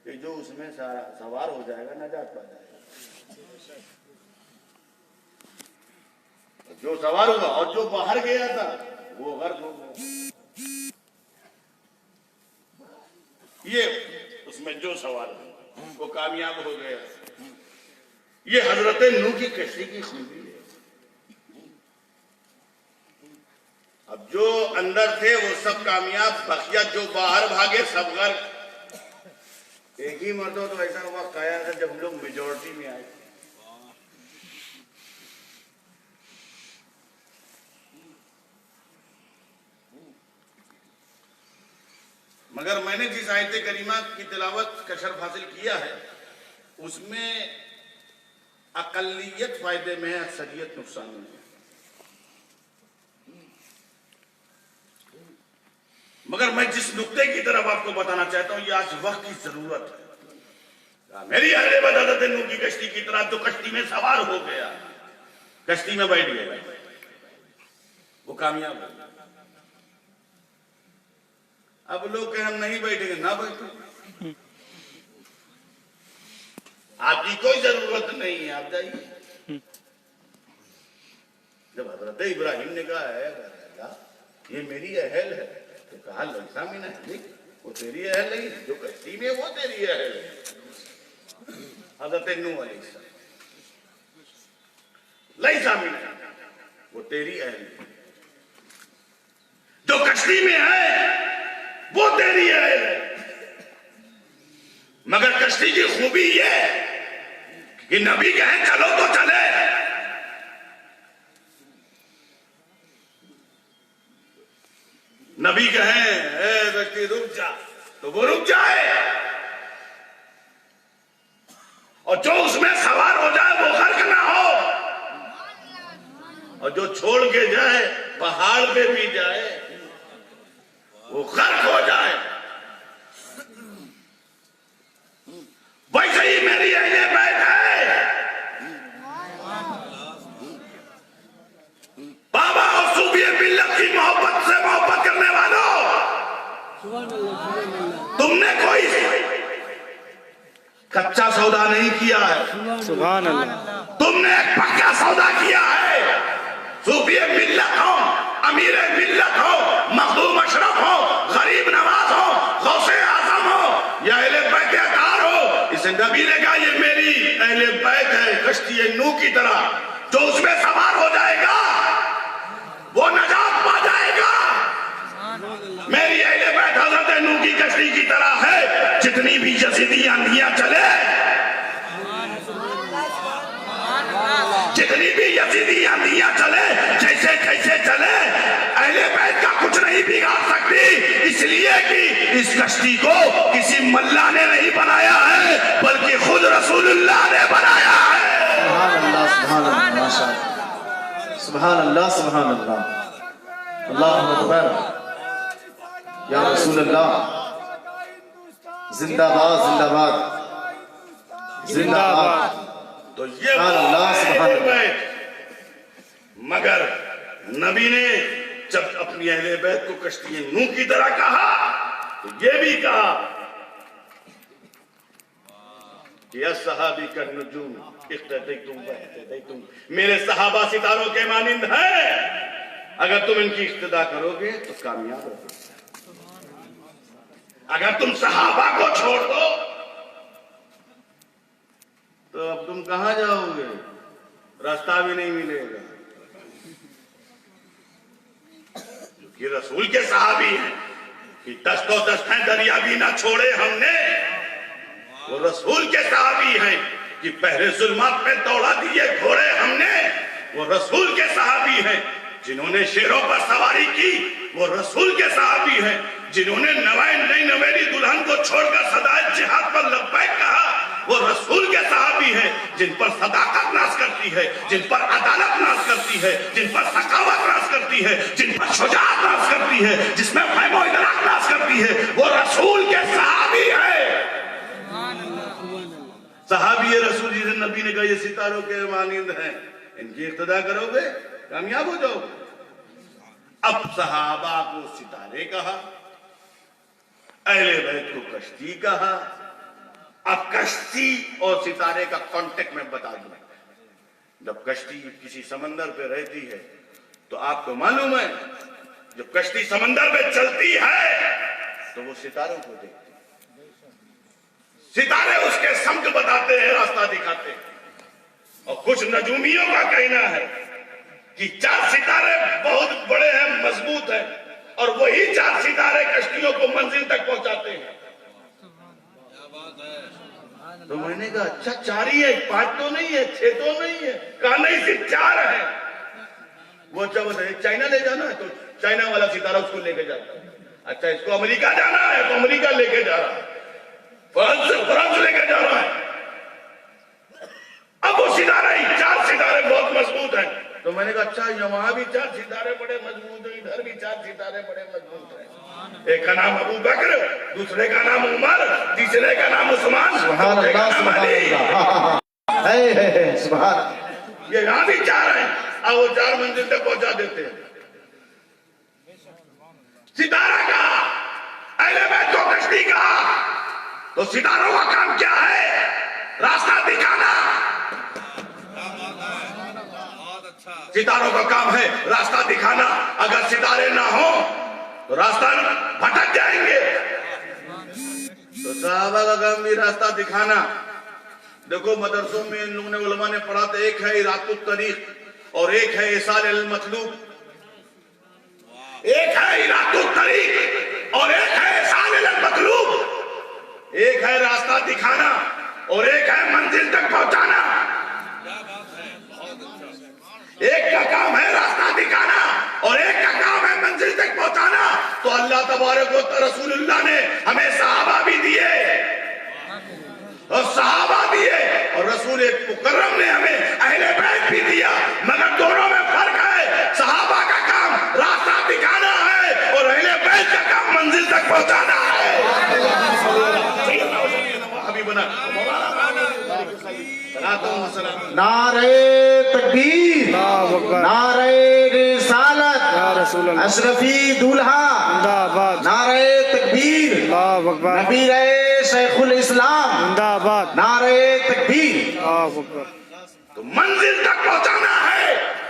कि जो उसमें सवार हो जाएगा नजात पा जाएगा, जो सवार हुआ, और जो बाहर गया था वो गर्क हो गया। ये उसमें जो सवार हुआ वो कामयाब हो गया। ये हजरत नूह की कश्ती की खूबी है। अब जो अंदर थे वो सब कामयाब, बखिया जो बाहर भागे सब गर्क। एक ही मर्दों तो ऐसा वक्त आया था जब हम लोग मेजोरिटी में आए, मगर मैंने जिस आयत करीमा की तिलावत का शर्फ हासिल किया है उसमें अकलियत फायदे में है, अक्सरियत नुकसान में है। मगर मैं जिस नुक्ते की तरफ आपको बताना चाहता हूं, ये आज वक्त की जरूरत है। मेरी अहले बैत हज़रत नूह की कश्ती की तरह जो कश्ती में सवार हो गया, कश्ती में बैठ गया, वो कामयाब हो। अब लोग कहें हम नहीं बैठेंगे, ना बैठो, आपकी कोई जरूरत नहीं है, आप जाइए। जब हजरत इब्राहिम ने कहा है ये मेरी अहल है, तो कहा लैसा मिन अहलिक, वो तेरी अहल नहीं, जो कश्ती में वो तेरी अहल है। हजरत नूह अलैहिस्सलाम, लैसा मिन अहलिक, वो तेरी अहल है, जो कश्ती में है वो तेरी है। मगर कश्ती की खूबी ये कि नबी कहे चलो तो चले, नबी कहे कश्ती रुक जा तो वो रुक जाए, और जो उसमें सवार हो जाए वो गर्क ना हो, और जो छोड़ के जाए पहाड़ पे भी जाए वो गर्क हो जाए। वैसे ही मेरी अहले बैत है, बाबा और सूफी मिल्लत की मोहब्बत से मोहब्बत करने वालों, तुमने कोई कच्चा सौदा नहीं किया है, सुभान अल्लाह। तुमने एक पक्का सौदा किया है। सूफी मिल्लत हो, अमीर मिल्लत हो, मखदूम अशरफ हो, गरीब नवाज हो, गौसे आजम हो या अहले बैत अतार हो, इस नबी ने कहा ये मेरी अहले बैत है, कश्ती नूह की तरह, जो उसमें सवार हो जाएगा वो नजात पा जाएगा। मेरी अहले बैत हज़रत नूह की कश्ती की तरह है, जितनी भी यज़ीदी आंधियां चले, जितनी भी यजीदी आंधियां चले, जैसे जैसे चले, अहले बैत का कुछ नहीं बिगाड़ सकती, इसलिए कि इस कश्ती को किसी मल्ला ने नहीं बनाया है, बल्कि खुद रसूलुल्लाह ने बनाया है। सुभान अल्लाह, माशाअल्लाह, सुभान अल्लाह, सुभान अल्लाह, अल्लाहु अकबर, या रसूल अल्लाह, जिंदाबाद जिंदाबाद जिंदाबाद। तो ये सुभान अल्लाह, सुभान अल्लाह। मगर नबी ने जब अपनी अहले बैत को कश्ती नूह की तरह कहा, तो ये भी कहा कि अस्सहाबी का नुजूम इख्तदैतुम व इख्तदैतुम, मेरे सहाबा सितारों के मानिंद हैं, अगर तुम इनकी इख्तिदा करोगे तो कामयाब रहोगे, अगर तुम सहाबा को छोड़ दो तो अब तुम कहां जाओगे, रास्ता भी नहीं मिलेगा। कि रसूल के सहाबी हैं कि दस्तों दस्तें दरिया भी ना छोड़े हमने, वो रसूल के सहाबी हैं कि पहले जुल्मात में दौड़ा दिए घोड़े हमने, वो रसूल के सहाबी हैं जिन्होंने शेरों पर सवारी की, वो रसूल के सहाबी हैं जिन्होंने नई नवेली दुल्हन को छोड़कर सदाए जिहाद पर लब्बैक कहा, वो रसूल के सहाबी हैं जिन पर सदाकत नाश करती है, जिन पर अदालत नाश करती है, जिन पर सखावत नाश करती है, जिन पर शुजाअत नाश करती है, जिसमें फहमो इदराक नाश करती है, वो रसूल के सहाबी है। सहाबी रसूल जिसे नबी ने कहा ये सितारों के मानिंद हैं, इनकी इक्तदा करोगे कामयाब हो जाओगे। अब सहाबा को सितारे कहा, अहले बैत को कश्ती कहा। अब कश्ती और सितारे का कॉन्टेक्ट में बता दूं, जब कश्ती किसी समंदर पे रहती है तो आपको मालूम है जब कश्ती समंदर में चलती है तो वो सितारों को देखती है, सितारे उसके समझ बताते हैं, रास्ता दिखाते हैं। और कुछ नजूमियों का कहना है कि 4 सितारे बहुत बड़े हैं, मजबूत हैं, और वही 4 सितारे कश्तियों को मंजिल तक पहुंचाते हैं। तो मैंने कहा अच्छा 4 ही है, 5 तो नहीं है, 6 तो नहीं है, कहा नहीं सिर्फ 4 है। वो अच्छा बोलते हैं चाइना ले जाना है तो चाइना वाला सितारा उसको लेके जाता है, अच्छा इसको अमेरिका जाना है तो अमेरिका लेके जा रहा है, फ्रांस लेके जा रहा है। अब वो सितारे 4 सितारे बहुत मजबूत हैं। तो मैंने कहा अच्छा वहां भी 4 सितारे बड़े मजबूत हैं, इधर भी 4 सितारे बड़े मजबूत हैं। एक का नाम अबू बकर, दूसरे का नाम उमर, तीसरे का नाम उस्मान, सुभान अल्लाह, सुभान अल्लाह, है सुभान। ये यहां भी 4 हैं, अब वो 4 मंजिल तक पहुंचा देते हैं। सितारा का अहले बैत को कश्ती का, तो सितारों का काम क्या है? रास्ता दिखाना। सितारों का काम है रास्ता दिखाना। अगर सितारे ना हो तो रास्ता भटक जाएंगे। तो सहाबा का काम भी रास्ता दिखाना। देखो मदरसों में इन लोगों ने उलमा ने पढ़ा था, एक है इराकुत तरीक और एक है इसाल अल मतलूब। एक है इराकुत तरीक और एक है इसाल अल मतलूब। एक है रास्ता दिखाना और एक है मंजिल तक पहुंचाना। एक का काम है रास्ता दिखाना और एक का काम है मंजिल तक पहुंचाना। तो अल्लाह तबारक व तआला रसूलुल्लाह ने हमें सहाबा भी दिए और सहाबा दिए, और रसूल मुकर्रम ने हमें अहले बैत भी दिया, मगर दोनों में फर्क है। सहाबा का काम रास्ता दिखाना है और अहले बैत का काम मंजिल तक पहुंचाना है। नारे तकबीर, नारे रिसालत, अशरफी दूल्हा, नारे तकबीर, नबी रहे शेखुल इस्लाम, नारे तकबीर। तो मंजिल तक पहुंचाना है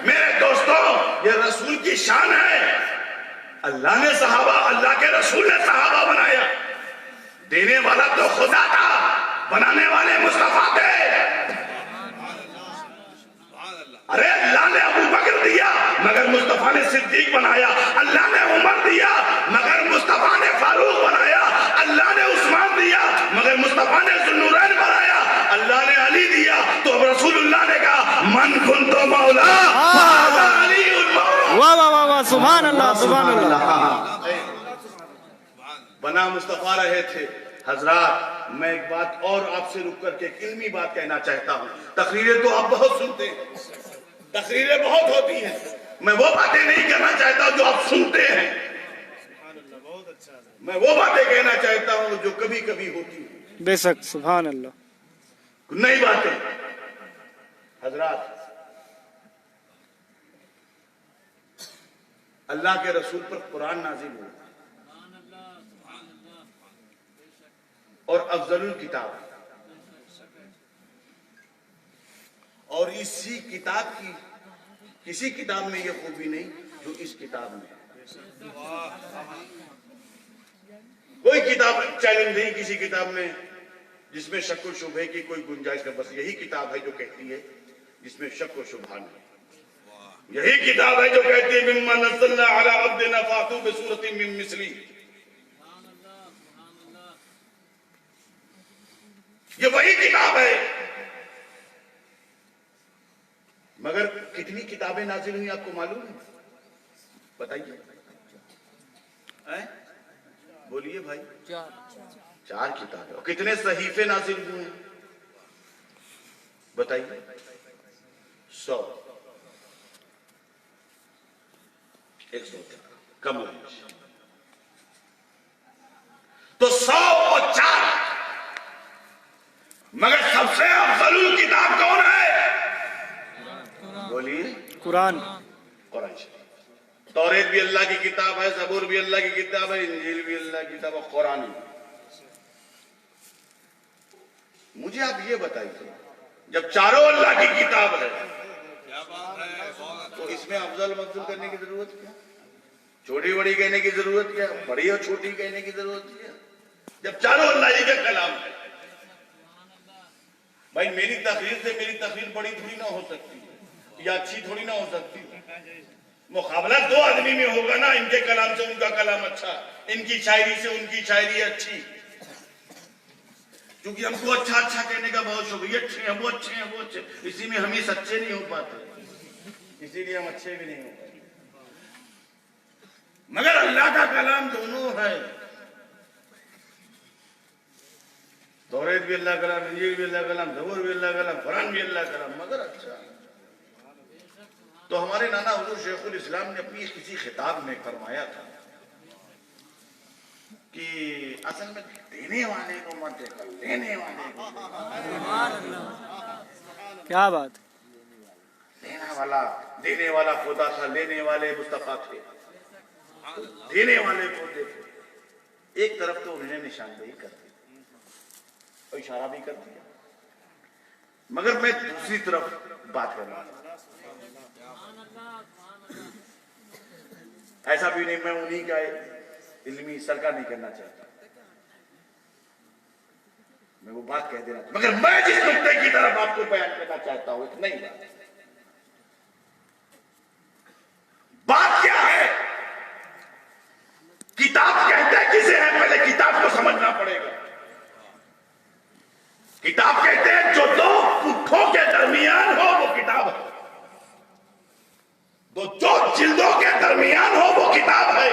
मेरे दोस्तों, ये रसूल की शान है। अल्लाह ने सहाबा, अल्लाह के रसूल ने सहाबा बनाया। देने वाला तो खुदा था, बनाने वाले मुस्तफा थे। अरे अल्लाह ने अबू बकर दिया मगर मुस्तफा ने सिद्दीक बनाया। अल्लाह ने उमर दिया मगर मुस्तफा ने फारूक बनाया। अल्लाह ने उस्मान दिया मगर मुस्तफा ने जुन्नूरैन बनाया। अल्लाह ने अली दिया तो रसूलुल्लाह ने कहा मन कुंतु मौला वहादा अलीयुल मौला। वाह वाह वाह वाह, सुभान अल्लाह सुभान अल्लाह। बना मुस्तफा रहे थे हजरात। मैं एक बात और आपसे रुक करके एक इल्मी बात कहना चाहता हूँ। तकरीरें तो आप बहुत सुनते हैं, तकरीरें बहुत होती हैं, मैं वो बातें नहीं कहना चाहता जो आप सुनते हैं, मैं वो बातें कहना चाहता हूँ जो कभी कभी होती हैं, बेशक सुभान अल्लाह। नई बातें। हजरात, अल्लाह के रसूल पर कुरान नाजिल हुआ और अफजलुल किताब, और इसी किताब की किसी किताब में यह खूबी नहीं जो इस किताब में है। कोई किताब चैलेंज नहीं किसी किताब में जिसमें शक व शुबहे की कोई गुंजाइश है। बस यही किताब है जो कहती है जिसमें शक व शुबहा नहीं। यही किताब है जो कहती है मिम्मा नज़्ज़लना अला अब्दिना फातू बिसूरतिन मिन मिस्ली। ये वही किताब है। मगर कितनी किताबें नाजिल हुई आपको मालूम है? बताइए, बोलिए भाई। चार किताबें। और कितने सहीफे नाजिल हुए हैं बताइए? 100, 100 कम हो। तो 100 और 4, मगर सबसे अफजलुल किताब कौन है? बोलिए। कुरान। कुरान शरीफ। तौरेत भी अल्लाह की किताब है, ज़बूर भी अल्लाह की किताब है, इंजील भी अल्लाह की किताब है, कुरान भी। मुझे आप ये बताइए, जब चारों अल्लाह की किताब है तो इसमें अफजल मफजूल करने की जरूरत क्या? छोटी बड़ी कहने की जरूरत क्या? बड़ी और छोटी कहने की जरूरत क्या? जब चारों अल्लाह ही का कलाम है। भाई मेरी तकरीर से मेरी तकरीर बड़ी थोड़ी ना हो सकती या अच्छी थोड़ी ना हो सकती। मुकाबला दो आदमी में होगा ना, इनके कलाम से उनका कलाम अच्छा, इनकी शायरी से उनकी शायरी अच्छी। क्योंकि हमको अच्छा अच्छा कहने का बहुत शौक, ये अच्छे हैं वो अच्छे हैं वो अच्छे, इसी में हम ही सच्चे नहीं हो पाते, इसीलिए हम अच्छे भी नहीं हो पाते। मगर अल्लाह का कलाम दोनों है। तौरेत भी अल्लाह कलाम, इंजील भी अल्लाह कलाम, ज़बूर भी अल्लाह कलाम, कुरान भी अल्लाह कलाम। मगर अच्छा, तो हमारे नाना हुजूर शेखुल इस्लाम ने अपनी किसी खिताब में फरमाया था कि असल में देने वाले को मत देखो, लेने वाले को। क्या बात। देने वाला खुदा था, लेने वाले मुस्तफा थे। तो देने वाले को देखो। एक तरफ तो उन्होंने निशानदेही कर दी और इशारा भी कर दिया, मगर मैं दूसरी तरफ बात कर रहा हूं। ऐसा भी नहीं मैं उन्हीं का इल्मी सरका नहीं करना चाहता, मैं वो बात कह देना, मगर मैं जिस नुक्ते की तरफ आपको बयान करना चाहता हूं एक नई बात क्या है। किताब कहते किसे है, पहले किताब को समझना पड़ेगा। किताब कहते हैं जो दो पुट्ठों के दरमियान हो वो किताब है, तो जो जिल्दों के दरमियान हो वो किताब है,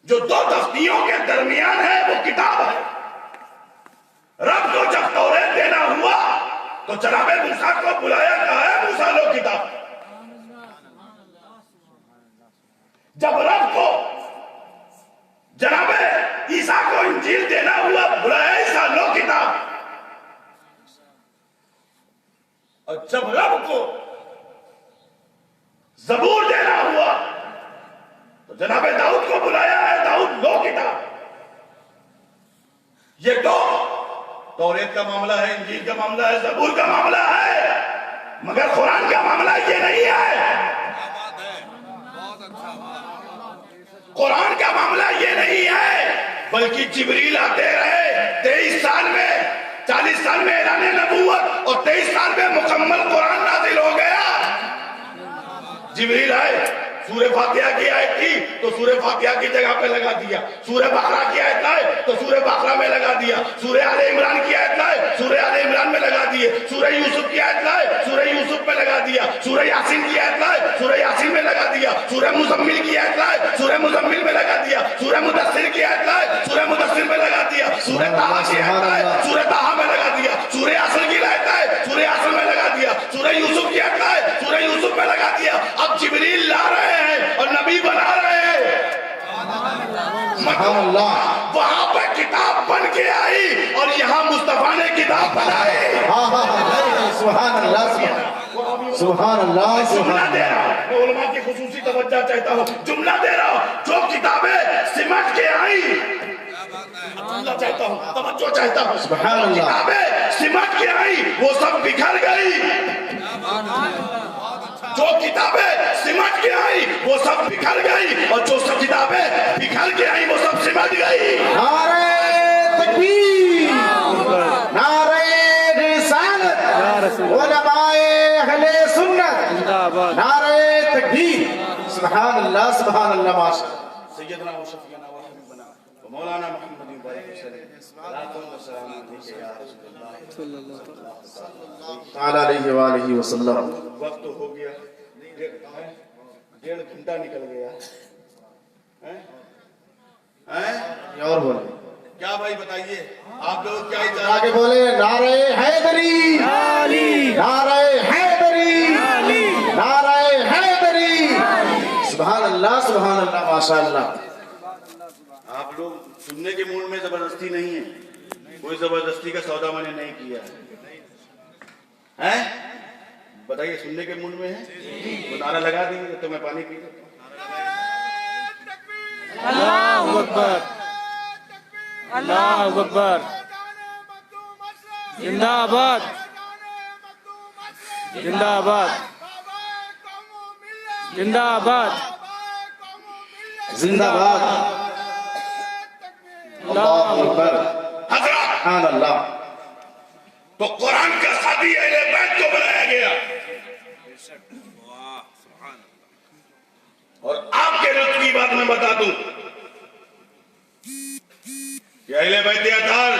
जो दो तख्तियों के दरमियान है वो किताब है। रब को जब तौरेत देना हुआ तो जनाबे मूसा को बुलाया, कहा है मूसा लो किताब। जब रब को जनाबे ईसा को इंजील देना हुआ, बुलाया ईसा लो किताब। और जब रब को ज़बूर देना हुआ तो जनाबे दाऊद को बुलाया है, दाऊद लो किताब। ये दो, तौरेत का मामला है, इंजील का मामला है, ज़बूर का मामला है, मगर कुरान का मामला ये नहीं है। कुरान का मामला ये नहीं है, बल्कि जिब्रील आते रहे 23 साल में, 40 साल में ऐलान नबूवत और 23 साल में मुकम्मल कुरान नाजिल हो गया। जिब्रील आए सूरह फातिहा की आयत थी तो सूरह फातिहा की जगह पे लगा दिया, सूरह बकरा की आयत लाए तो सूरह बकरा में लगा दिया, सूरह आले इमरान की आयत लाए सूरह आले इमरान में लगा दिए, सूरह यूसुफ की आयत लाए सूरह यूसुफ में लगा दिया, सूरह यासीन की आयत लाए सूरह यासीन में लगा दिया, सूरह मुजम्मिल की आयत लाए सूरह मुजम्मिल में लगा दिया, सूरह मुदस्सिर की आयत लाए सूरह मुदस्सिर में लगा दिया, सूरह ताहा की आयत लाए सूरह ताहा में लगा दिया, सूरह असल की आयत लाए सूरह असल में लगा दिया, सूरह यूसुफ की आयत लाए सूरह यूसुफ में लगा दिया। अब जिब्रील ला रहे हैं और नबी बना रहे हैं। वहां पर किताब बन के आई और यहाँ मुस्तफा ने किताब बनाई। सुभान अल्लाह, सुभान अल्लाह। जुमला दे रहा हूं, मैं उलमा की खुसूसी तवज्जो चाहता हूँ, जुमला दे रहा हूँ, जो किताबें सिमट के आई, जुमला चाहता हूँ, तवज्जो चाहता हूँ, जो किताबें सिमट के आई वो सब बिखर गई, जो किताबें सिमट के आई वो सब बिखर गई और जो सब किताबें बिखर के आई वो सब सिमट गई। नारे तकबीर, नारे रिसालत, उलमाए अहले सुन्नत, नारे तकबीर। सुभान अल्लाह, सुभान अल्लाह। माशाअल्लाह। सैयदना व शफीना व हबीबना व मौलाना मुहम्मद ताला अलैहि वसल्लम। वक्त हो गया, 1.5 घंटा निकल गया हैं? और बोले क्या भाई बताइए, आप लोग क्या आगे बोले नारे हैदरी, नारे हैदरी, नारे हैदरी। सुभान अल्लाह, सुभान अल्लाह, माशाअल्लाह। आप लोग सुनने के मूड में जबरदस्ती नहीं है, कोई जबरदस्ती का सौदा मैंने नहीं किया है, बताइए सुनने के मूड में है तो नारा लगा देंगे तो मैं पानी पी लेता हूं। अल्लाहू अकबर, अल्लाहू अकबर, जिंदाबाद, जिंदाबाद, जिंदाबाद, जिंदाबाद। अल्लाहू अकबर, हजरत सुभान अल्लाह। तो कुरान का साथी अहले बैत को बनाया गया और आपके लुत्फ की बात मैं बता दूं कि अहले बैत अतार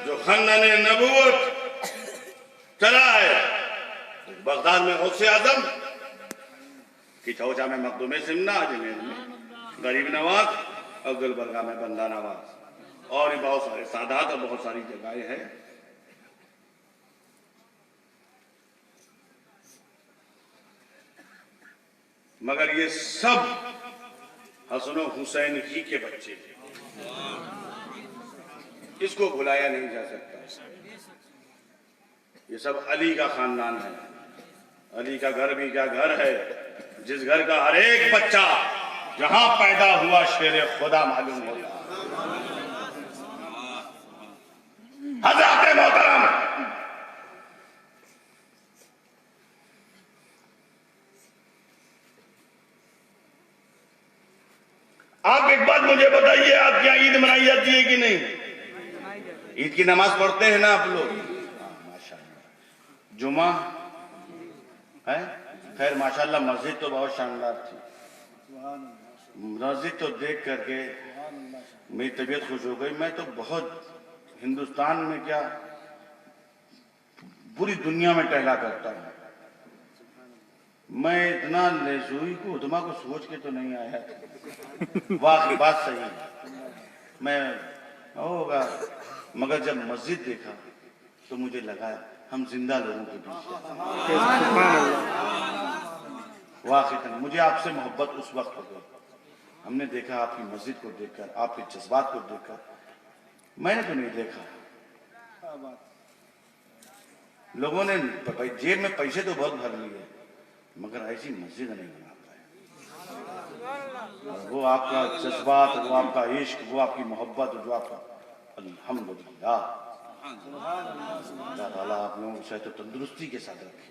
जो खानदान नबूवत चला है, बगदाद में गौसे आजम की चौचा में मखदूम सिमना, अजमेर में गरीब नवाज, अब्दुल बरगा में बंदा नवाज और भी बहुत सारे सादात और बहुत सारी जगहें हैं। मगर ये सब हसन हुसैन ही के बच्चे थे, इसको भुलाया नहीं जा सकता। ये सब अली का खानदान है, अली का घर भी क्या घर है, जिस घर का हर एक बच्चा जहां पैदा हुआ शेर खुदा मालूम होता। हज़रात मोहतरम, आप एक बात मुझे बताइए, आपके यहाँ ईद मनाई जाती है कि नहीं? ईद की नमाज पढ़ते हैं ना आप लोग? माशाअल्लाह। जुमा है, खैर माशाअल्लाह मस्जिद तो बहुत शानदार थी, मस्जिद तो देख करके मेरी तबीयत खुश हो गई। मैं तो बहुत हिंदुस्तान में क्या पूरी दुनिया में टहला करता हूँ, मैं इतना लेजुई को उदमा को सोच के तो नहीं आया था। वाकई बात सही है, मैं होगा, मगर जब मस्जिद देखा तो मुझे लगा हम जिंदा लोगों के बीच हैं। वाकई मुझे आपसे मोहब्बत उस वक्त हो गई, हमने देखा आपकी मस्जिद को देखकर, आपके जज्बात को देखकर। मैंने तो नहीं देखा, लोगों ने जेब में पैसे तो बहुत भर लिए मगर ऐसी मस्जिद नहीं बना पाए। और वो आपका जज्बात, वो आपका इश्क, वो आपकी मोहब्बत, जो आपका अल्हम्दुलिल्लाह, अल्लाह ताला आप लोगों को सेहत और तंदुरुस्ती के साथ रखे।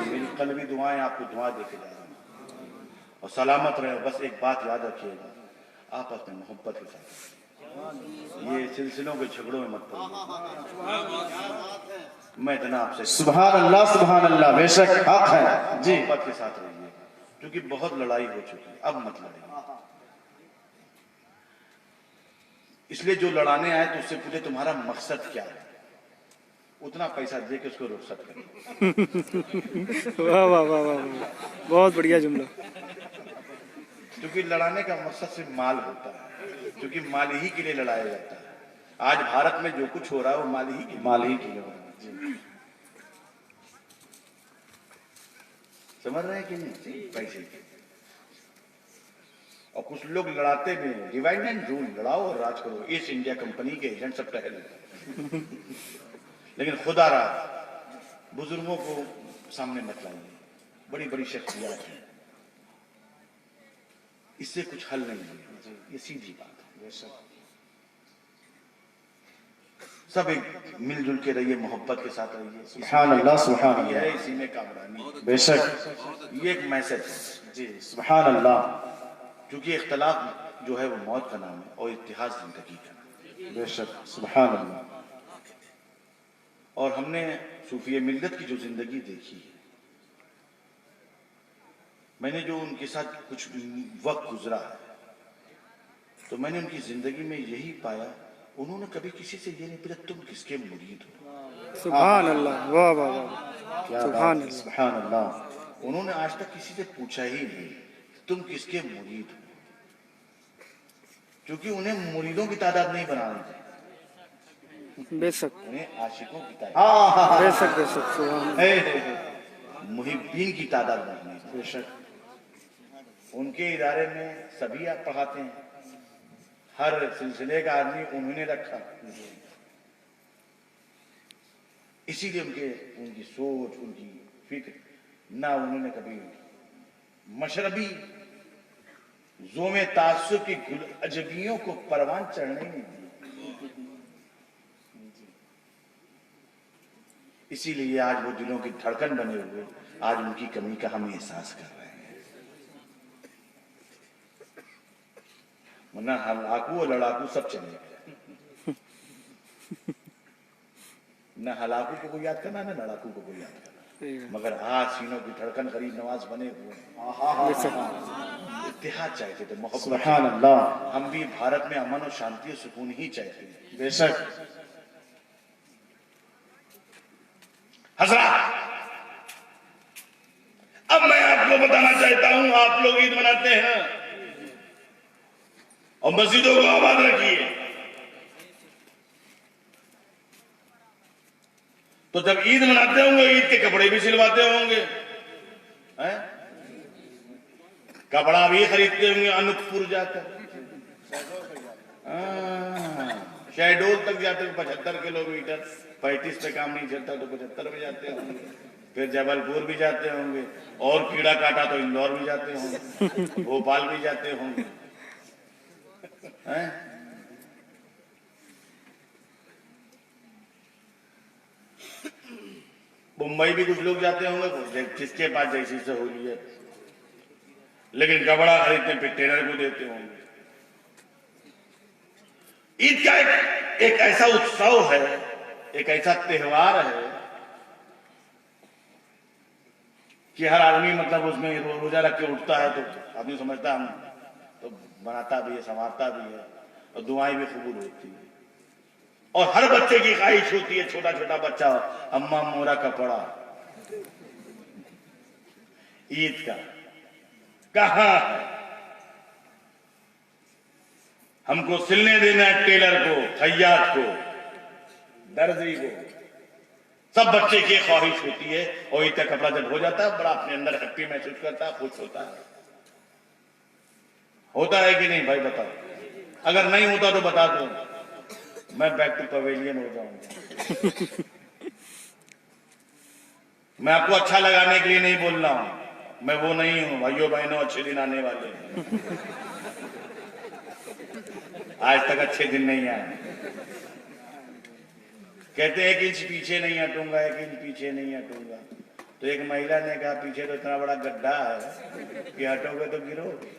मेरी कल्बी दुआएं आपको दुआ देके जा रहा हूँ और सलामत रहे। बस एक बात याद रखिएगा, आपस में मोहब्बत के साथ, ये सिलसिलों के झगड़ों में मत पड़िए। मैं इतना आपसे सुभान अल्लाह, सुभान अल्लाह, बेशक हक है जी। मोहब्बत के साथ रहिए। क्योंकि बहुत लड़ाई हो चुकी है, अब मत लड़ाइए। इसलिए जो लड़ाने आए तो उससे पूछे तुम्हारा मकसद क्या है, उतना पैसा दे के उसको रुखसत करें। वाह वाह वाह वाह वाह, बहुत बढ़िया जुमला। क्योंकि लड़ाने का मकसद सिर्फ माल होता है, क्योंकि माल ही के लिए लड़ाया जाता है। आज भारत में जो कुछ हो रहा है वो माल ही के लिए हो रहा है। समझ रहे हैं कि नहीं? पैसे के। और कुछ लोग लड़ाते भी हैं, डिवाइड एंड रूल, लड़ाओ और राज करो। ईस्ट इंडिया कंपनी के एजेंट सब टहल लेकिन खुदा रहा बुजुर्गों को सामने मत लाइए, बड़ी बड़ी शख्सियत है, इससे कुछ हल नहीं है, ये सीधी बात है। सब एक मिलजुल के रहिए, मोहब्बत के साथ रहिए। सुभान अल्लाह, सुभान अल्लाह। है इसी में कामरानी, बेशक ये एक मैसेज है जी, सुभान अल्लाह। क्योंकि इख्तलाफ जो है वो मौत का नाम है और इत्तेहाद जिंदगी का। बेशक सुभान अल्लाह। और हमने सूफी मिल्लत की जो जिंदगी देखी है, मैंने जो उनके साथ कुछ वक्त गुजरा है, तो मैंने उनकी जिंदगी में यही पाया, उन्होंने कभी किसी से ये नहीं पूछा तुम किसके मुरीद हो। सुभान अल्लाह, वाह वाह वाह, क्या सुभान बात है, अल्लाह। सुभान अल्लाह। उन्होंने आज तक किसी से पूछा ही नहीं तुम किसके मुरीद हो, क्योंकि उन्हें मुरीदों की तादाद नहीं बनानी थी, बेशक उन्हें आशिकों की तादाद, हाँ हाँ हाँ, बेशक बेशक, सुभान हे, हे, हे। मुहिब्बीन की तादाद बढ़नी थी। बेशक उनके इदारे में सभी आप पढ़ाते हैं, हर सिलसिले का आदमी उन्होंने रखा, इसीलिए उनकी सोच, उनकी फिक्र, ना उन्होंने कभी मशरबी जोमे तासुब की गुल अजबियों को परवान चढ़ने नहीं दी। इसीलिए आज वो दिलों की धड़कन बने हुए आज उनकी कमी का हम एहसास कर रहे हैं। वरना हलाकू और लड़ाकू सब चले गए, न हलाकू को कोई याद करना, न लड़ाकू को कोई याद करना, मगर आज सीनों की धड़कन करीब नवाज बने हुए हैं। इत्तेहाद चाहते थे, मोहब्बत। सुभान अल्लाह। हम भी भारत में अमन और शांति और सुकून ही चाहते हैं। बेशक हजरा, अब मैं आपको बताना चाहता हूं, आप लोग ईद मनाते हैं और मस्जिदों को आबाद रखिए, तो जब ईद मनाते होंगे ईद के कपड़े भी सिलवाते होंगे, हैं? कपड़ा भी खरीदते होंगे अनूपपुर जाकर, शहडोल तक जाते हैं 75 किलोमीटर, 35 पे काम नहीं चलता तो 75 में जाते होंगे, फिर जबलपुर भी जाते होंगे, और कीड़ा काटा तो इंदौर भी जाते होंगे, भोपाल भी जाते होंगे, हैं? मुंबई भी कुछ लोग जाते होंगे, जिसके पास जैसी सहूलियत, लेकिन कपड़ा खरीदते फिर टेलर को देते होंगे। ईद का एक ऐसा उत्सव है, एक ऐसा त्योहार है कि हर आदमी मतलब उसमें रोजा रख के उठता है तो आदमी समझता है हम तो बनाता भी है, संवारता भी है, और दुआएं भी कबूल होती है। और हर बच्चे की ख्वाहिश होती है, छोटा छोटा बच्चा, अम्मा मोरा कपड़ा ईद का कहां है, हमको सिलने देना है टेलर को, खैयात को, दर्जी को, सब बच्चे की ख्वाहिश होती है। और ईद का कपड़ा जब हो जाता है बड़ा अपने अंदर हैप्पी महसूस करता है, खुश होता है कि नहीं भाई बताओ? अगर नहीं होता तो बता दो, मैं बैक टू पवेलियन हो जाऊंगा। मैं आपको अच्छा लगाने के लिए नहीं बोल रहा हूं, मैं वो नहीं हूं। भाइयों बहनों, अच्छे दिन आने वाले हैं, आज तक अच्छे दिन नहीं आए। कहते हैं 1 इंच पीछे नहीं हटूंगा, 1 इंच पीछे नहीं हटूंगा, तो एक महिला ने कहा पीछे तो इतना बड़ा गड्ढा है कि हटोगे तो गिरोगे।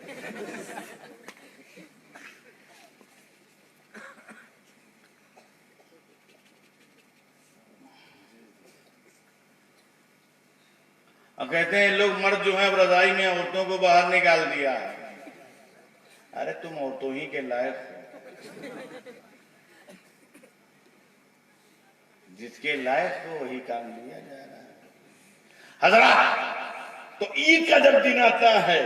और कहते हैं लोग मर्द जो है रजाई में औरतों को बाहर निकाल दिया है। अरे तुम औरतों ही के लायक हो, जिसके लायक हो वही काम लिया जा रहा है। हजरत, तो ईद का जब दिन आता है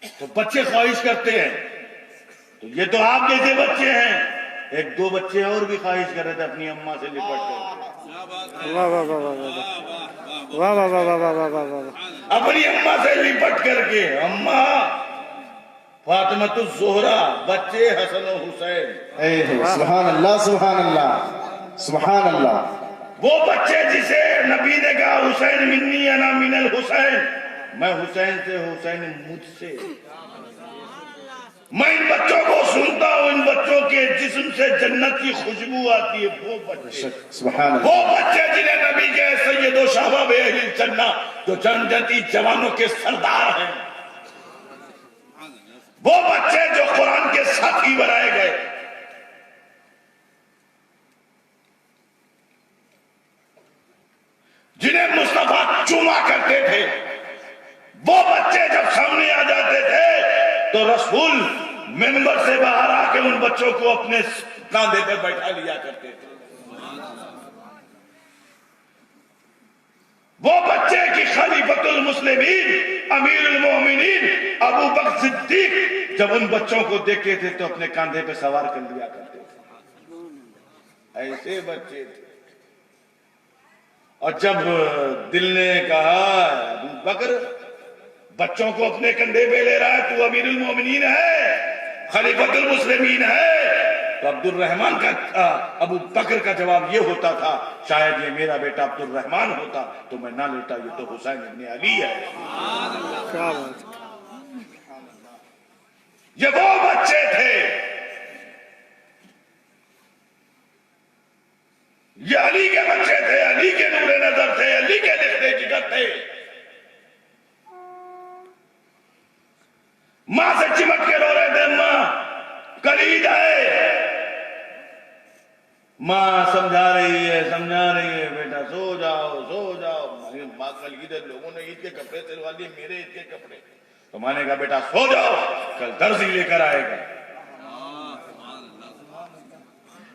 तो बच्चे ख्वाहिश करते हैं, तो ये तो आप जैसे बच्चे हैं, एक दो बच्चे और भी ख्वाहिश कर रहे थे अपनी अम्मा से लिपट कर। वाह वाह वाह वाह वाह वाह वाह वाह वाह वाह वाह वाह वाह। अपनी अम्मा से लिपट करके, अम्मा फातिमतुज़ ज़ोहरा, बच्चे हसन और हुसैन। सुभान अल्लाह सुभान अल्लाह सुभान अल्लाह। वो बच्चे जिसे नबी ने कहा हुसैन मिन्नी अना मिनल हुसैन, मैं हुसैन से, हुसैन मुझसे। मैं इन बच्चों को सुनता हूं, इन बच्चों के जिस्म से जन्नत की खुशबू आती है। वो बच्चे, सुभान वो अल्लाह। बच्चे जिन्हें नबी के सैयदो शाबाब अहलिल जन्नत, जो जन्नती जवानों के सरदार हैं, वो बच्चे जो कुरान के साथी बनाए गए, जिन्हें मुस्तफा चूमा करते थे, वो बच्चे जब सामने आ जाते थे तो रसूल मेंबर से बाहर आके उन बच्चों को अपने कांधे पर बैठा लिया करते थे। वो बच्चे की खलीफतुल मुस्लिमीन अमीरुल मोमिनीन अबू बकर सिद्दीक जब उन बच्चों को देखते थे तो अपने कांधे पे सवार कर लिया करते थे। ऐसे बच्चे थे। और जब दिल ने कहा अबू बकर बच्चों को अपने कंधे पे ले रहा है, तू अमीरुल मोमिनीन है, खलीफतुल मुस्लिमीन है, तो अब्दुल रहमान का, अबू बकर का जवाब ये होता था, शायद ये मेरा बेटा अब्दुल रहमान होता तो मैं ना लेता, ये तो हुसैन इब्ने अली है। क्या बात। ये वो बच्चे थे, ये अली के बच्चे थे, अली के नूरे नजर थे, अली के लिखते जिगर थे। मां से चिमट के रो रहे थे, मां कलीद है, मां समझा रही है बेटा सो जाओ सो जाओ। मां कलीद है, लोगों ने ईद के कपड़े सिलवा लिए, मेरे ईद के कपड़े, तो मां ने कहा बेटा सो जाओ, कल दर्जी लेकर आएगा।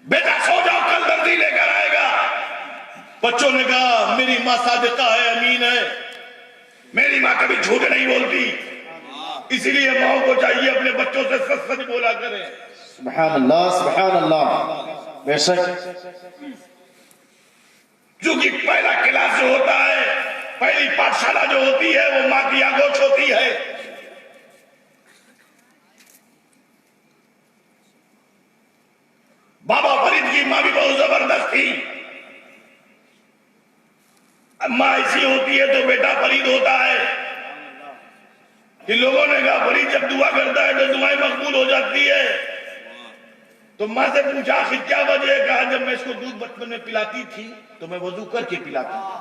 बेटा सो जाओ, कल दर्जी लेकर आएगा। बच्चों ने कहा मेरी मां सादिका है, अमीन है, मेरी मां कभी झूठ नहीं बोलती, इसीलिए माओ को चाहिए अपने बच्चों से सच सच बोला करें। सुभान अल्लाह सुभान अल्लाह। बेशक क्योंकि पहला क्लास जो होता है, पहली पाठशाला जो होती है, वो मां की आगोश होती है। बाबा फरीद की मां भी बहुत जबरदस्त थी। मां ऐसी होती है तो बेटा फरीद होता है कि लोगों ने कहा फरीद जब दुआ करता है तो दुआएं मकबूल हो जाती है। तो मां से पूछा आखिर क्या वजह है? कहा जब मैं इसको दूध बचपन में पिलाती थी तो मैं वजू करके पिलाती थी।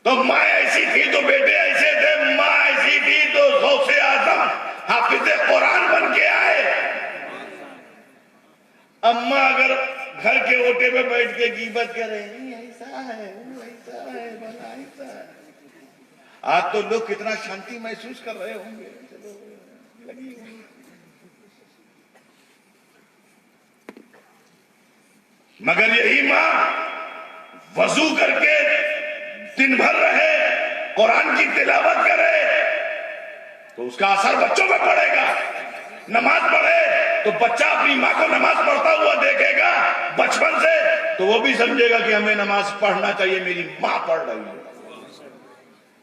तो माँ ऐसी थी तो बेटे ऐसे थे, माँ ऐसी थी तो गौसे आजम हाफिज़े कुरान बन के आए। अम्मा अगर घर के ओटे पे बैठ के गीबत करे, ऐसा है वो ऐसा है बना ऐसा है, आज तो लोग कितना शांति महसूस कर रहे होंगे। चलो लगी हुई। मगर यही माँ वजू करके दिन भर रहे, कुरान की तिलावत करे, तो उसका असर बच्चों में पड़ेगा। नमाज पढ़े तो बच्चा अपनी माँ को नमाज पढ़ता हुआ देखेगा बचपन से, तो वो भी समझेगा कि हमें नमाज पढ़ना चाहिए, मेरी माँ पढ़ रही है।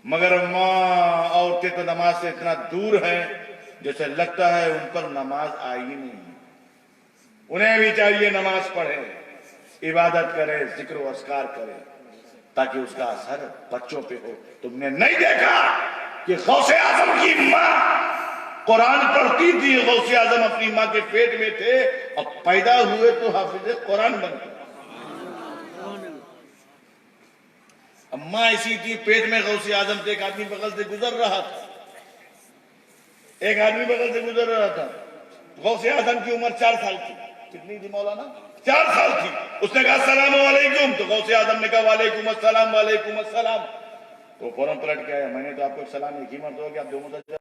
मगर माँ औरतें तो नमाज से इतना दूर हैं जैसे लगता है उन पर नमाज आई ही नहीं। उन्हें भी चाहिए नमाज पढ़े, इबादत करे, जिक्र व अस्कार करे, ताकि उसका असर बच्चों पे हो। तुमने नहीं देखा कि गौसे आजम की माँ कुरान पढ़ती थी, गौसे आजम अपनी माँ के पेट में थे और पैदा हुए तो हाफिज़े कुरान बन गए। अम्मा ऐसी थी, पेट में गौसे आजम थे। एक आदमी बगल से गुजर रहा था, गौसे आजम की उम्र 4 साल थी। कितनी थी मौलाना? 4 साल थी। उसने कहा सलाम वालेकुम, तो गौसे आजम ने कहा वालेकुम अस्सलाम वालेकुम अस्सलाम। तो फौरन पलट के आया, मैंने तो आपको सलाम एक ही मर्तबा कि आप 2 मरतबा